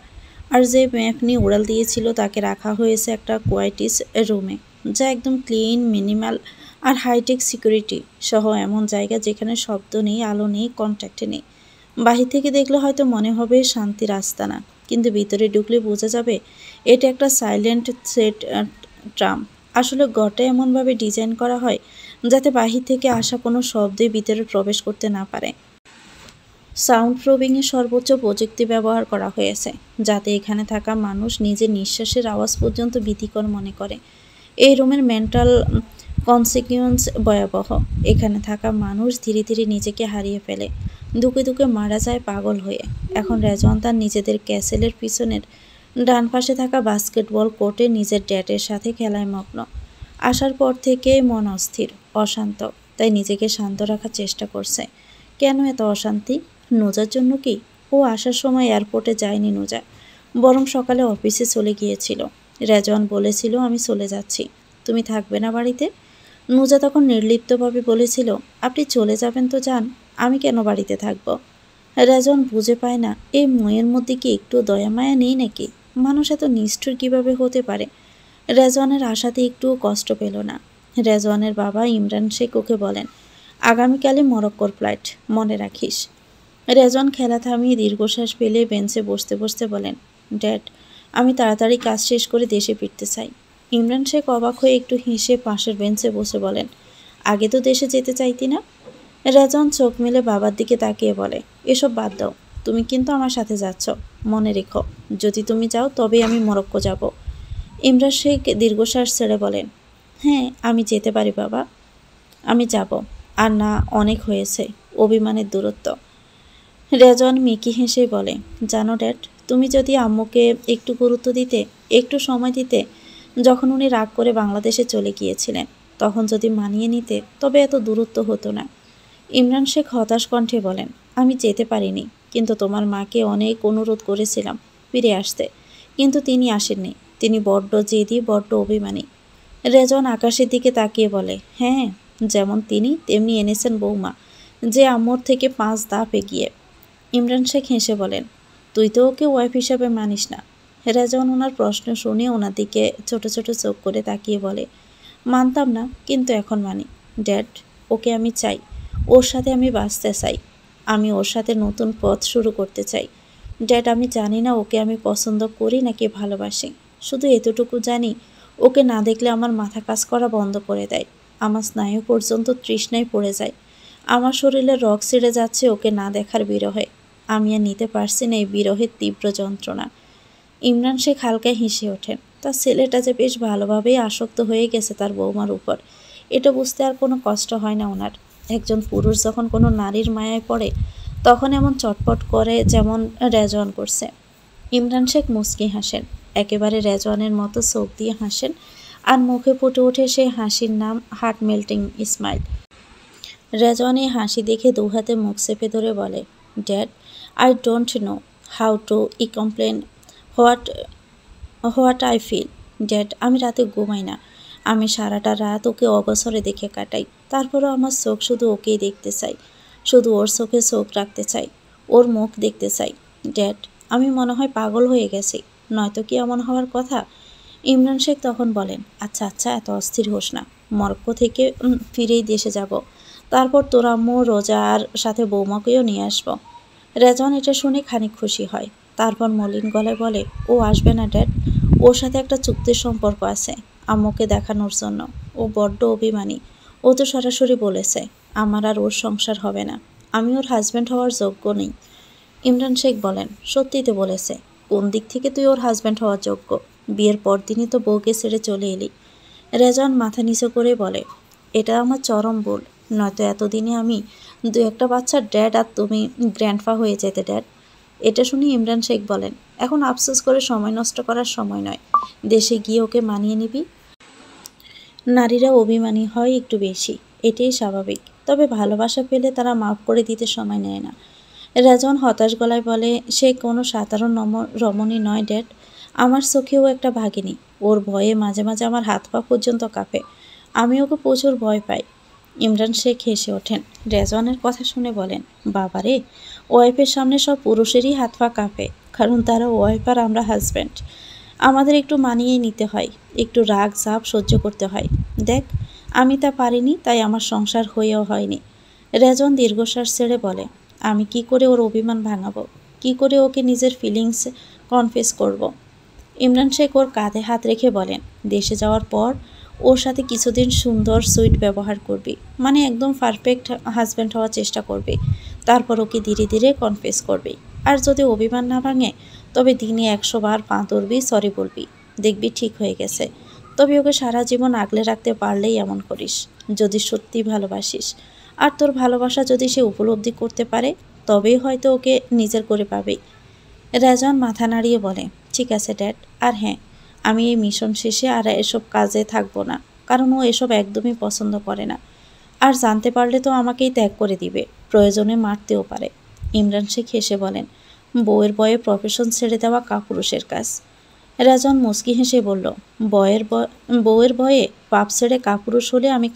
আর যে ম্যাপ নিয়ে উড়াল দিয়েছিল তাকে রাখা হয়েছে একটা কোয়াইটিস রুমে, যা একদম ক্লিন, মিনিমাল আর হাইটেক সিকিউরিটি সহ এমন জায়গা যেখানে শব্দ নেই, আলো নেই, কন্ট্যাক্টে নেই। বাহির থেকে দেখলে হয়তো মনে হবে শান্তির আস্তানা, কিন্তু ভিতরে ঢুকলে বোঝা যাবে এটা একটা সাইলেন্ট সেট ট্রাম। আসলে ঘরটা এমনভাবে ডিজাইন করা হয় যাতে বাহির থেকে আসা কোনো শব্দই ভিতরে প্রবেশ করতে না পারে। সাউন্ড প্রুফিংয়ের সর্বোচ্চ প্রযুক্তি ব্যবহার করা হয়েছে, যাতে এখানে থাকা মানুষ নিজের নিঃশ্বাসের আওয়াজ পর্যন্ত ভীতিকর মনে করে। এই রুমের মেন্টাল কনসিকুয়েন্স ভয়াবহ। এখানে থাকা মানুষ ধীরে ধীরে নিজেকে হারিয়ে ফেলে, দুকে দুকে মারা যায় পাগল হয়ে। এখন রেজওয়ান তার নিজেদের ক্যাসেলের পিছনের ডান পাশে থাকা বাস্কেটবল কোর্টে নিজের ড্যাডের সাথে খেলায় মগ্ন। আসার পর থেকেই মন অস্থির, অশান্ত, তাই নিজেকে শান্ত রাখার চেষ্টা করছে। কেন এত অশান্তি? নুজার জন্য কি? ও আসার সময় এয়ারপোর্টে যায়নি নুজা, বরং সকালে অফিসে চলে গিয়েছিল। রেজওয়ান বলেছিল আমি চলে যাচ্ছি, তুমি থাকবে না বাড়িতে? নুজা তখন নির্লিপ্তভাবে বলেছিল, আপনি চলে যাবেন তো যান, আমি কেন বাড়িতে থাকব? রেজওয়ান বুঝে পায় না এই মেয়ের মধ্যে কি একটু দয়া মায়া নেই নাকি? মানুষ এত নিষ্ঠুর কিভাবে হতে পারে? রেজওয়ানের আশাতে একটুও কষ্ট পেল না। রেজওয়ানের বাবা ইমরান শেখ ওকে বলেন, আগামীকালই মরক্কোর ফ্লাইট, মনে রাখিস। রেজওয়ান খেলা থামিয়ে দীর্ঘশ্বাস ফেলে বেঞ্চে বসতে বসতে বলেন, ড্যাড, আমি তাড়াতাড়ি কাজ শেষ করে দেশে ফিরতে চাই। ইমরান শেখ অবাক হয়ে একটু হেসে পাশের বেঞ্চে বসে বলেন, আগে তো দেশে যেতে চাইতি না? রেজওয়ান চোখ মেলে বাবার দিকে তাকিয়ে বলে, এসব বাদ দাও, তুমি কিন্তু আমার সাথে যাচ্ছ, মনে রেখো, যদি তুমি যাও তবেই আমি মরক্কো যাব। ইমরান শেখ দীর্ঘশ্বাস ছেড়ে বলেন, হ্যাঁ আমি যেতে পারি বাবা, আমি যাব। আর না, অনেক হয়েছে অভিমানের দূরত্ব। রেজওয়ান মিকি হেসে বলে, জানো ড্যাড, তুমি যদি আম্মুকে একটু গুরুত্ব দিতে, একটু সময় দিতে, যখন উনি রাগ করে বাংলাদেশে চলে গিয়েছিলেন, তখন যদি মানিয়ে নিতে, তবে এত দূরত্ব হতো না। ইমরান শেখ হতাশ কণ্ঠে বলেন, আমি যেতে পারিনি, কিন্তু তোমার মাকে অনেক অনুরোধ করেছিলাম ফিরে আসতে, কিন্তু তিনি আসেননি। তিনি বড্ড জেদি, বড্ড অভিমানী। রেজওয়ান আকাশের দিকে তাকিয়ে বলে, হ্যাঁ, যেমন তিনি তেমনি এনেছেন বৌমা, যে আম্মুর থেকে 5 ধাপ এগিয়ে। ইমরান শেখ হেসে বলেন, তুই তো ওকে ওয়াইফ হিসাবে মানিস না। রেজওয়ান ওনার প্রশ্ন শুনে ওনার দিকে ছোট ছোট চোখ করে তাকিয়ে বলে, মানতাম না, কিন্তু এখন মানি। ড্যাড, ওকে আমি চাই, ওর সাথে আমি বাঁচতে চাই, আমি ওর সাথে নতুন পথ শুরু করতে চাই। ড্যাড, আমি জানি না ওকে আমি পছন্দ করি নাকি ভালোবাসি, শুধু এতটুকু জানি, ওকে না দেখলে আমার মাথা কাজ করা বন্ধ করে দেয়, আমার স্নায়ু পর্যন্ত তৃষ্ণায় পড়ে যায়, আমার শরীরে রগ ছিঁড়ে যাচ্ছে ওকে না দেখার বিরহে। আমি আর নিতে পারছি না এই বিরহের তীব্র যন্ত্রণা। ইমরান শেখ হালকা হেসে ওঠেন। তার ছেলেটা যে বেশ ভালোভাবেই আসক্ত হয়ে গেছে তার বৌমার উপর, এটা বুঝতে আর কোনো কষ্ট হয় না ওনার। একজন পুরুষ যখন কোনো নারীর মায়ায় পড়ে তখন এমন চটপট করে যেমন রেজওয়ান করছে। ইমরান শেখ মুচকি হাসেন, একেবারে রেজওয়ানের মতো চোখ দিয়ে হাসেন, আর মুখে ফুটে ওঠে সেই হাসির নাম হার্ট মেল্টিং স্মাইল। রেজওয়ান এই হাসি দেখে 2 হাতে মুখ চেপে ধরে বলে, dad, I don't know how to complain what what I feel. Dad, আমি রাতে ঘুমাই না, আমি সারাটা রাত ওকে অগোছরে দেখে কাটাই, তারপরও আমার চোখ শুধু ওকেই দেখতে চাই, শুধু ওর চোখে চোখ রাখতে চাই, ওর মুখ দেখতে চাই। ড্যাড, আমি মনে হয় পাগল হয়ে গেছি, নয়তো কি এমন হওয়ার কথা? ইমরান শেখ তখন বলেন, আচ্ছা আচ্ছা, এত অস্থির হোস না, মরক্কো থেকে ফিরেই দেশে যাব, তারপর তোর আম্মু রোজার সাথে বৌমাকেও নিয়ে আসবো। রেজওয়ান এটা শুনে খানিক খুশি হয়, তারপর মলিন গলায় বলে, ও আসবে না ড্যাড, ওর সাথে একটা চুক্তির সম্পর্ক আছে আম্মুকে দেখানোর জন্য, ও বড্ড অভিমানী, ও তো সরাসরি বলেছে আমার আর ওর সংসার হবে না, আমি ওর হাজব্যান্ড হওয়ার যোগ্য নেই। ইমরান শেখ বলেন, সত্যিই তো বলেছে। কোন দিক থেকে তুই ওর হাজব্যান্ড হওয়ার যোগ্য? বিয়ের পরদিনই তো বউকে ছেড়ে চলে এলি। রেজওয়ান মাথা নিচু করে বলে, এটা আমার চরম ভুল, নয়তো এতদিনে আমি দু একটা বাচ্চার ড্যাড আর তুমি গ্র্যান্ডফা হয়ে যেতে ড্যাড। এটা শুনে ইমরান শেখ বলেন, এখন আফসোস করে সময় নষ্ট করার সময় নয়, দেশে গিয়ে ওকে মানিয়ে নিবি। নারীরা অভিমানী হয় একটু বেশি, এটাই স্বাভাবিক, তবে ভালোবাসা পেলে তারা মাফ করে দিতে সময় নেয় না। রেজওয়ান হতাশ গলায় বলে, সে কোনো সাধারণ রমণী নয় ড্যাড, আমার চোখেও একটা ভাগিনী। ওর ভয়ে মাঝে মাঝে আমার হাত পা পর্যন্ত কাঁপে। আমি ওকে প্রচুর ভয় পাই। ইমরান শেখ হেসে ওঠেন। রেজওয়ানের কথা শুনে বলেন, বাবারে, ওয়াইফের সামনে সব পুরুষেরই হাত পা কাঁপে, কারণ তারা ওয়াইফ আর আমরা হাজব্যান্ড। আমাদের একটু মানিয়ে নিতে হয়, একটু রাগ ঝাপ সহ্য করতে হয়। দেখ, আমি তা পারিনি, তাই আমার সংসার হয়েও হয়নি। রেজওয়ান দীর্ঘশ্বাস ছেড়ে বলে, আমি কি করে ওর অভিমান ভাঙাবো? কি করে ওকে নিজের ফিলিংস কনফেস করব? ইমরান শেখ ওর কাঁধে হাত রেখে বলেন, দেশে যাওয়ার পর ওর সাথে কিছুদিন সুন্দর সুইট ব্যবহার করবি, মানে একদম পারফেক্ট হাজব্যান্ড হওয়ার চেষ্টা করবি। তারপর ওকে ধীরে ধীরে কনফেস করবি। আর যদি অভিমান না ভাঙে, তবে দিনে 100 বার পা ধরবি, সরি বলবি, দেখবি ঠিক হয়ে গেছে। তবে ওকে সারা জীবন আগলে রাখতে পারলেই এমন করিস, যদি সত্যি ভালোবাসিস। আর তোর ভালোবাসা যদি সে উপলব্ধি করতে পারে, তবেই হয়তো ওকে নিজের করে পাবে। রেজওয়ান মাথা নাড়িয়ে বলে, ঠিক আছে ড্যাড। আর হ্যাঁ, আমি এই মিশন শেষে আর এসব কাজে থাকবো না, কারণ ও এসব একদমই পছন্দ করে না। আর জানতে পারলে তো আমাকেই ত্যাগ করে দিবে, প্রয়োজনে মারতেও পারে। ইমরান শেখ হেসে বলেন, বউয়ের ভয়ে প্রফেশন ছেড়ে দেওয়া কাপুরুষের কাজ। রেজওয়ান মুচকি হেসে বলল, বউয়ের ভয়ে পাপ ছেড়ে কাপুরুষ হলে আমি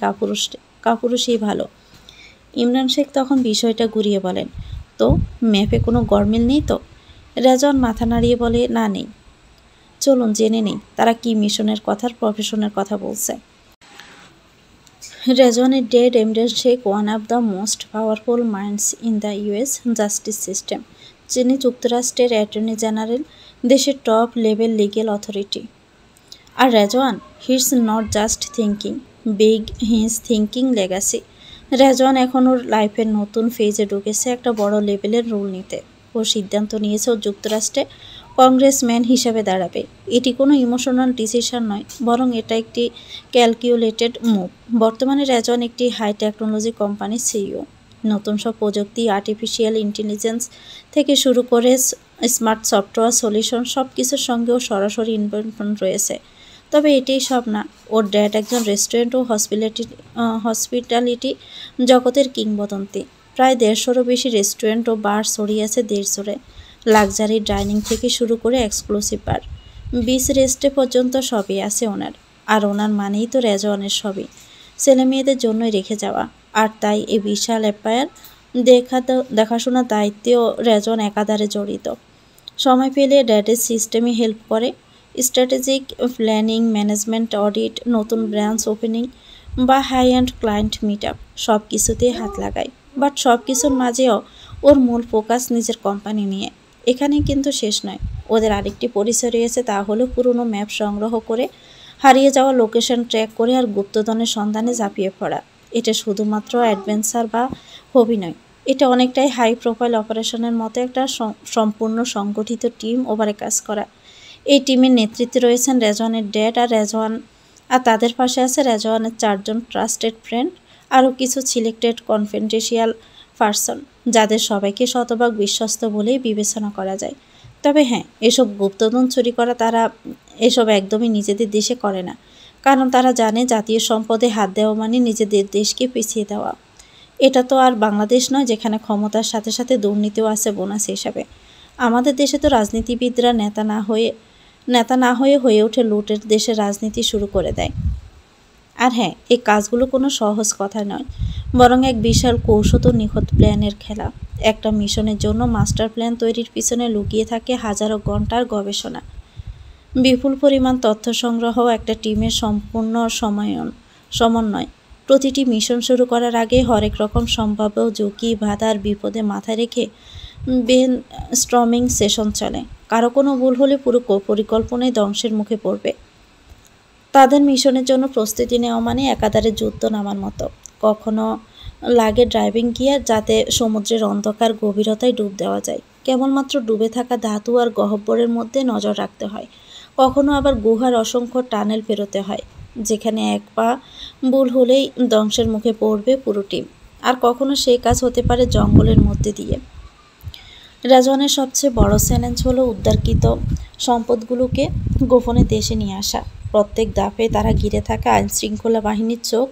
কাপুরুষই ভালো। ইমরান শেখ তখন বিষয়টা ঘুরিয়ে বলেন, তো ম্যাপে কোনো গরমিল নেই তো? রেজওয়ান মাথা নাড়িয়ে বলে, না নেই। চলুন জেনে নেই তারা কি মিশনের কথার প্রফেশনের কথা বলছে। রেজওয়ানের dad Imran Sheikh one of the most powerful minds in the US justice system. যিনি যুক্তরাষ্ট্রের অ্যাটর্নি জেনারেল, দেশের টপ লেভেল লিগেল অথরিটি। আর Rezwan, he is not just thinking big, he is thinking legacy. Rezwan এখন ওর লাইফের নতুন ফেজে ঢুকেছে, একটা বড় লেভেলের রোল নিতে। ও সিদ্ধান্ত নিয়েছে ও যুক্তরাষ্ট্রে কংগ্রেসম্যান হিসাবে দাঁড়াবে। এটি কোনো ইমোশনাল ডিসিশন নয়, বরং এটা একটি ক্যালকুলেটেড মুভ। বর্তমানে রেজওয়ান একটি হাই টেকনোলজি কোম্পানির সিইও। নতুন সব প্রযুক্তি, আর্টিফিশিয়াল ইন্টেলিজেন্স থেকে শুরু করে স্মার্ট সফটওয়্যার সলিউশন, সব কিছুর সঙ্গেও সরাসরি ইনভলভমেন্ট রয়েছে। তবে এটাই সব না, ওর ড্যাড একজন রেস্টুরেন্ট ও হসপিটালিটি জগতের কিংবদন্তি। প্রায় 150-রও বেশি রেস্টুরেন্ট ও বার ছড়িয়ে আছে দেশ জুড়ে। লাক্সারি ডাইনিং থেকে শুরু করে এক্সক্লুসিভ বার, বিচ রেস্টে পর্যন্ত সবই আছে ওনার। আর ওনার মানেই তো রেজওয়ানের সবই ছেলে মেয়েদের জন্যই রেখে যাওয়া। আর তাই এই বিশাল এম্পায়ার দেখাশোনার দায়িত্বেও রেজওয়ান একাধারে জড়িত। সময় পেলে ড্যাডের সিস্টেমে হেল্প করে, স্ট্র্যাটেজিক প্ল্যানিং, ম্যানেজমেন্ট, অডিট, নতুন ব্রাঞ্চ ওপেনিং বা high end client meet up, সব কিছুতেই হাত লাগায়। বাট সব কিছুর মাঝেও ওর মূল ফোকাস নিজের কোম্পানি নিয়ে। এখানেই কিন্তু শেষ নয়, ওদের আরেকটি পরিচয় রয়েছে, তা হলো পুরনো ম্যাপ সংগ্রহ করে, হারিয়ে যাওয়া লোকেশন ট্র্যাক করে আর গুপ্তধনের সন্ধানে ঝাঁপিয়ে পড়া। এটা শুধুমাত্র অ্যাডভেঞ্চার বা হবি নয়, এটা অনেকটাই হাই প্রোফাইল অপারেশনের মতো একটা সম্পূর্ণ সংগঠিত টিম ওভারে কাজ করা। এই টিমের নেতৃত্বে রয়েছেন রেজওয়ানের ড্যাড আর তাদের পাশে আছে রেজওয়ানের 4 জন ট্রাস্টেড ফ্রেন্ড, আরও কিছু সিলেক্টেড কনফিডেন্সিয়াল পার্সন, যাদের সবাইকে শতভাগ বিশ্বস্ত বলেই বিবেচনা করা যায়। তবে হ্যাঁ, এসব গুপ্তধন চুরি করা তারা এসব একদমই নিজেদের দেশে করে না, কারণ তারা জানে জাতীয় সম্পদে হাত দেওয়া মানে নিজেদের দেশকে পিছিয়ে দেওয়া। এটা তো আর বাংলাদেশ নয়, যেখানে ক্ষমতার সাথে সাথে দুর্নীতিও আছে বোনাস হিসাবে। আমাদের দেশে তো রাজনীতিবিদরা নেতা না হয়ে হয়ে ওঠে লুটের দেশে রাজনীতি শুরু করে দেয়। আর হ্যাঁ, এই কাজগুলো কোনো সহজ কথা নয়, বরং এক বিশাল কৌশল ও নিখুঁত প্ল্যানের খেলা। একটা মিশনের জন্য মাস্টার প্ল্যান তৈরির পিছনে লুকিয়ে থাকে হাজারো ঘন্টার গবেষণা, বিপুল পরিমাণ তথ্য সংগ্রহ, একটা টিমের সম্পূর্ণ সমন্বয়। প্রতিটি মিশন শুরু করার আগে হরেক রকম সম্ভাব্য ঝুঁকি, বাধার বিপদে মাথায় রেখে ব্রেন স্টর্মিং সেশন চলে। কারো কোনো ভুল হলে পুরো পরিকল্পনাই ধ্বংসের মুখে পড়বে। তাদের মিশনের জন্য প্রস্তুতি নেওয়া মানে একাধারে যুদ্ধ নামার মতো। কখনো লাগে ড্রাইভিং গিয়ার, যাতে সমুদ্রের অন্ধকার গভীরতায় ডুব দেওয়া যায়। কেবলমাত্র ডুবে থাকা ধাতু আর গহ্বরের মধ্যে নজর রাখতে হয়। কখনো আবার গুহার অসংখ্য টানেল পেরোতে হয়, যেখানে এক পা ভুল হলেই ধ্বংসের মুখে পড়বে পুরো টিম। আর কখনো সেই কাজ হতে পারে জঙ্গলের মধ্যে দিয়ে। রেজওয়ানের সবচেয়ে বড় চ্যালেঞ্জ হলো উদ্ধারকৃত সম্পদগুলোকে গোপনে দেশে নিয়ে আসা। প্রত্যেক ধাপে তারা ঘিরে থাকা আইনশৃঙ্খলা বাহিনীর চোখ,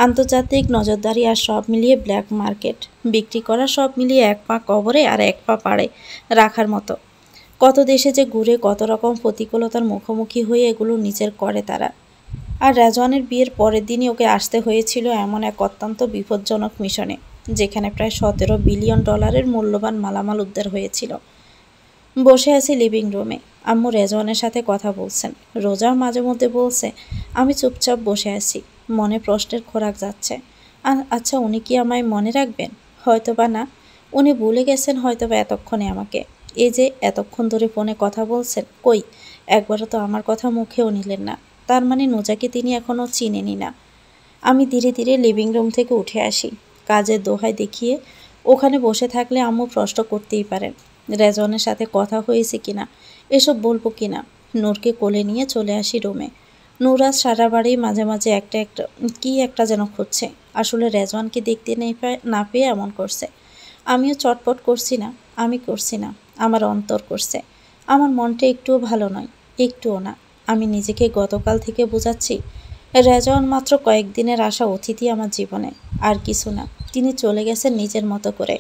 আন্তর্জাতিক নজরদারি আর সব মিলিয়ে ব্ল্যাক মার্কেট বিক্রি করা, সব মিলিয়ে এক পা কবরে আর এক পা পাড়ে রাখার মতো। কত দেশে যে ঘুরে কত রকম প্রতিকূলতার মুখোমুখি হয়ে এগুলো নিজের করে তারা। আর রেজওয়ানের বিয়ের পরের দিনই ওকে আসতে হয়েছিল এমন এক অত্যন্ত বিপজ্জনক মিশনে, যেখানে প্রায় 17 বিলিয়ন ডলারের মূল্যবান মালামাল উদ্ধার হয়েছিল। বসে আছি লিভিং রুমে, আম্মু রেজওয়ানের সাথে কথা বলছেন। রোজা মাঝে মধ্যে বলছে, আমি চুপচাপ বসে আছি, মনে প্রশ্নের খোরাক যাচ্ছে। আচ্ছা, উনি কি আমায় মনে রাখবেন? হয়তোবা না। উনি ভুলে গেছেন হয়তোবা এতক্ষণে আমাকে। এই যে এতক্ষণ ধরে ফোনে কথা বলছেন, কই একবারও তো আমার কথা মুখেও নিলেন না। তার মানে নুজাকে তিনি এখনও চিনেনি না। আমি ধীরে ধীরে লিভিং রুম থেকে উঠে আসি। কাজের দোহাই দেখিয়ে ওখানে বসে থাকলে আম্মু প্রশ্ন করতেই পারেন রেজওয়ানের সাথে কথা হয়েছে কিনা, এসব বলবো কিনা। নূরকে কোলে নিয়ে চলে আসি রুমে। নূর আজ সারা বাড়ি মাঝে মাঝে একটা যেন খুঁজছে। আসলে রেজওয়ানকে দেখতে না পেয়ে এমন করছে। আমিও চটপট করছি না, আমি করছি না, আমার অন্তর করছে। আমার মনটা একটুও ভালো নয়, একটুও না। আমি নিজেকে গতকাল থেকে বোঝাচ্ছি, রেজওয়ান মাত্র কয়েকদিনের আসা অতিথি আমার জীবনে, আর কিছু না। তিনি চলে গেছেন নিজের মতো করে,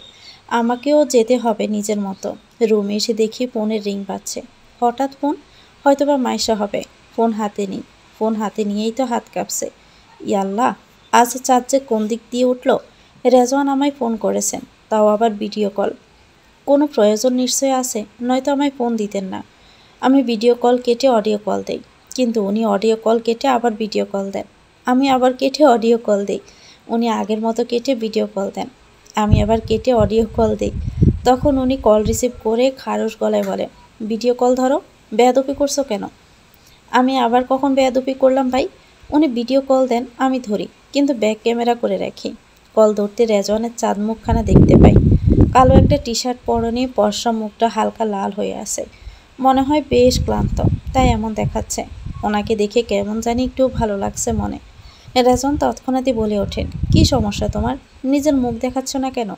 আমাকেও যেতে হবে নিজের মতো। রুমে এসে দেখি ফোনের রিং বাজছে। হঠাৎ ফোন, হয়তোবা মাইশা হবে। ফোন হাতে নিই, ফোন হাতে নিয়েই তো হাত কাঁপছে। ইয়াল্লাহ, আজ চাঁদ যে কোন দিক দিয়ে উঠল! রেজওয়ান আমায় ফোন করেছেন, তাও আবার ভিডিও কল। কোনো প্রয়োজন নিশ্চয় আছে, নয়তো আমায় ফোন দিতেন না। আমি ভিডিও কল কেটে অডিও কল দেই, কিন্তু উনি অডিও কল কেটে আবার ভিডিও কল দেন। আমি আবার কেটে অডিও কল দিই, উনি আগের মতো কেটে ভিডিও কল দেন। আমি আবার কেটে অডিও কল দিই, তখন উনি কল রিসিভ করে খারুশ গলায় বলেন, ভিডিও কল ধরো, বেয়াদবি করছো কেন? আমি আবার কখন বেয়াদবি করলাম ভাই? উনি ভিডিও কল দেন, আমি ধরি, কিন্তু ব্যাক ক্যামেরা করে রাখি। কল ধরতে রেজওয়ানের চাঁদ মুখখানা দেখতে পাই। কালো একটা টি শার্ট পরনে পরশা, মুখটা হালকা লাল হয়ে আছে। মনে হয় বেশ ক্লান্ত, তাই এমন দেখাচ্ছে। ওনাকে দেখে কেমন জানি একটু ভালো লাগছে মনে। রেজওয়ান তৎক্ষণাৎই বলে ওঠেন, কী সমস্যা তোমার? নিজের মুখ দেখাচ্ছ না কেন?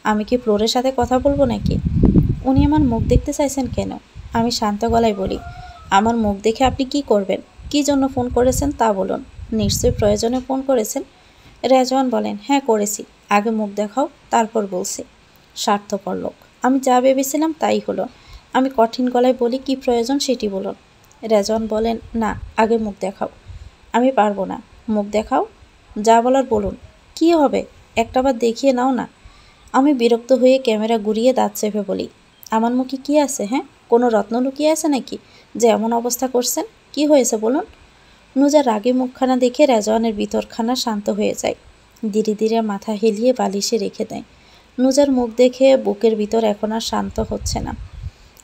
আমি কি ফ্লোরের সাথে কথা বলবো নাকি? উনি আমার মুখ দেখতে চাইছেন কেন? আমি শান্ত গলায় বলি, আমার মুখ দেখে আপনি কি করবেন? কি জন্য ফোন করেছেন তা বলুন। নিশ্চয়ই প্রয়োজনে ফোন করেছেন। রেজওয়ান বলেন, হ্যাঁ করেছি, আগে মুখ দেখাও, তারপর বলছি। স্বার্থপর লোক, আমি যা ভেবেছিলাম তাই হলো। আমি কঠিন গলায় বলি, কি প্রয়োজন সেটি বলুন। রেজওয়ান বলেন, না, আগে মুখ দেখাও। আমি পারবো না। মুখ দেখাও, যা বলার বলুন। কি হবে, একটাবার দেখিয়ে নাও না। আমি বিরক্ত হয়ে ক্যামেরা ঘুরিয়ে দাঁত চেপে বলি, আমার মুখে কি আছে? হ্যাঁ, কোনো রত্ন লুকিয়ে আছে নাকি যে এমন অবস্থা করছেন? কি হয়েছে বলুন। নুজার রাগে মুখখানা দেখে রেজওয়ানের ভিতরখানা শান্ত হয়ে যায়। ধীরে ধীরে মাথা হেলিয়ে বালিশে রেখে দেয়। নুজার মুখ দেখে বুকের ভিতর এখন আর শান্ত হচ্ছে না,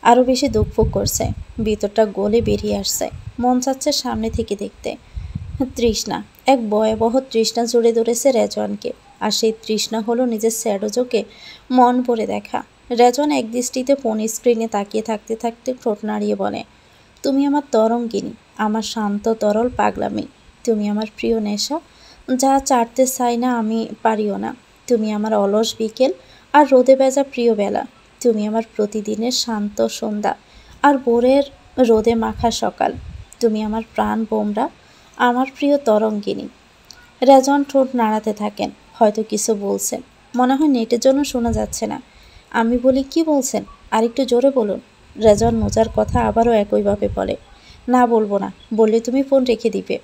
আরও বেশি দুঃখ করছে। ভিতরটা গলে বেরিয়ে আসছে। মন চাচ্ছে সামনে থেকে দেখতে। তৃষ্ণা, এক ভয়াবহ তৃষ্ণা জুড়ে ধরেছে রেজওয়ানকে। আর সেই তৃষ্ণা হলো নিজের স্যাডোজোকে মন ভরে দেখা। রেজওয়ান এক দৃষ্টিতে ফোন স্ক্রিনে তাকিয়ে থাকতে থাকতে ঠোঁট নাড়িয়ে বলে, তুমি আমার তরঙ্গিনী, আমার শান্ত তরল পাগলামি। তুমি আমার প্রিয় নেশা, যা চাটতে চাই না আমি পারিও না। তুমি আমার অলস বিকেল আর রোদে ভেজা প্রিয় বেলা। তুমি আমার প্রতিদিনের শান্ত সন্ধ্যা আর ভোরের রোদে মাখা সকাল। তুমি আমার প্রাণ বোমরা, আমার প্রিয় তরঙ্গিনী। রেজওয়ান ঠোঁট নাড়াতে থাকেন, হয়তো কিছু বলছেন। মনে হয় নেটের জন্য শোনা যাচ্ছে না। আমি বলি, কি বলছেন? আর একটু জোরে বলুন। রেজওয়ান নুজার কথা আবারও একইভাবে বলে, না বলবো না, বললে তুমি ফোন রেখে দিবে।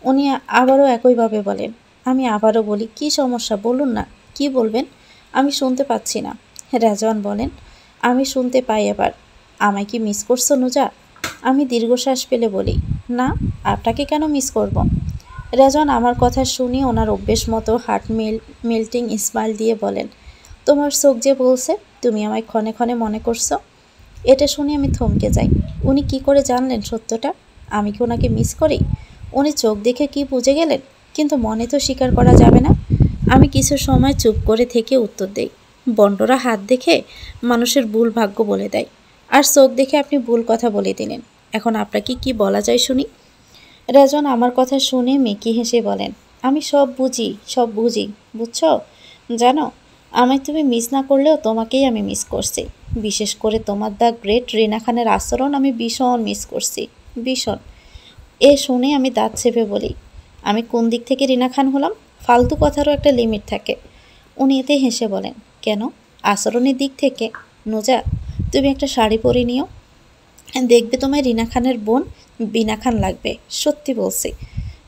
উনি আবারও একইভাবে বলেন। আমি আবারও বলি, কি সমস্যা বলুন না, কি বলবেন? আমি শুনতে পাচ্ছি না। রেজওয়ান বলেন, আমি শুনতে পাই এবার। আমায় কি মিস করছো নুজা? আমি দীর্ঘশ্বাস ফেলে বলি, না, আপনাকে কেন মিস করব? রেজওয়ান আমার কথা শুনি ওনার অভ্যেস মতো হার্ট মেল্টিং স্মাইল দিয়ে বলেন, তোমার চোখ যে বলছে তুমি আমায় ক্ষণে ক্ষণে মনে করছো। এটা শুনে আমি থমকে যাই। উনি কি করে জানলেন সত্যটা? আমি কি ওনাকে মিস করি? উনি চোখ দেখে কি বুঝে গেলেন? কিন্তু মনে তো স্বীকার করা যাবে না। আমি কিছু সময় চুপ করে থেকে উত্তর দেই, বন্ডরা হাত দেখে মানুষের ভুল ভাগ্য বলে দেয়, আর চোখ দেখে আপনি ভুল কথা বলে দিলেন। এখন আপনাকে কি বলা যায় শুনি? রেজন আমার কথা শুনে মেকি হেসে বলেন, আমি সব বুঝি, বুঝছো? জানো, আমায় তুমি মিস না করলেও তোমাকেই আমি মিস করছি। বিশেষ করে তোমার দ্য গ্রেট রিনা খানের আচরণ আমি ভীষণ মিস করছি, ভীষণ। এ শুনে আমি দাঁত চেপে বলি, আমি কোন দিক থেকে রিনা খান হলাম? ফালতু কথারও একটা লিমিট থাকে। উনি এতে হেসে বলেন, কেন? আচরণের দিক থেকে? নোজা, তুমি একটা শাড়ি পরে নিও, দেখবে তোমায় রিনা খানের বোন বিনা খান লাগবে, সত্যি বলছি।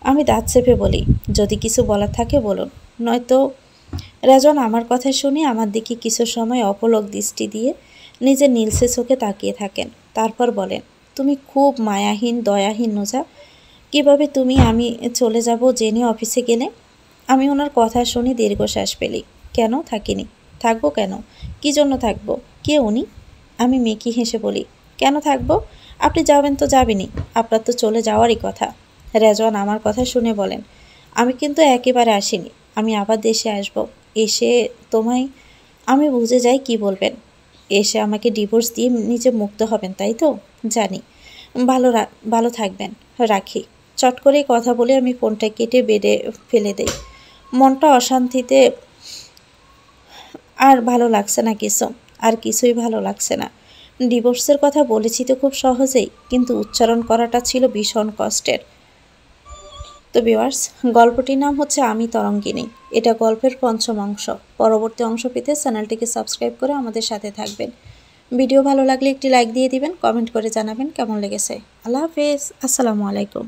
আমি দাঁত চেপে বলি, যদি কিছু বলার থাকে বলুন, নয়তো। রেজন আমার কথা শুনে আমার দিকে কিছু সময় অপলক দৃষ্টি দিয়ে নিজের নীলসে চোখে তাকিয়ে থাকেন, তারপর বলেন, তুমি খুব মায়াহীন দয়াহীন নোজা। কিভাবে তুমি আমি চলে যাব জেনে অফিসে গেলে? আমি ওনার কথা শুনে দীর্ঘশ্বাস পেলি। কেন থাকিনি? থাকবো কেন? কি জন্য থাকবো? কে উনি? আমি মেকি হেসে বলি, কেন থাকবো? আপনি যাবেন তো যাবেনই, আপনার তো চলে যাওয়ারই কথা। রেজওয়ান আমার কথা শুনে বলেন, আমি কিন্তু একেবারে আসিনি, আমি আবার দেশে আসব। এসে তোমায়, আমি বুঝে যাই কি বলবেন। এসে আমাকে ডিভোর্স দিয়ে নিজে মুক্ত হবেন, তাই তো? জানি। ভালো থাকবেন, রাখি। চট করে কথা বলে আমি ফোনটা কেটে বেডে ফেলে দেই। মনটা অশান্তিতে, আর ভালো লাগছে না কিছু, আর কিছুই ভালো লাগছে না। ডিভোর্সের কথা বলেছি তো খুব সহজেই, কিন্তু উচ্চারণ করাটা ছিল ভীষণ কষ্টের। তো ভিউয়ার্স, গল্পটির নাম হচ্ছে আমি তরঙ্গিনী। এটা গল্পের পঞ্চম অংশ। পরবর্তী অংশ পেতে চ্যানেলটিকে সাবস্ক্রাইব করে আমাদের সাথে থাকবেন। ভিডিও ভালো লাগলে একটি লাইক দিয়ে দিবেন, কমেন্ট করে জানাবেন কেমন লেগেছে। আল্লাহ হাফেজ, আসসালামু আলাইকুম।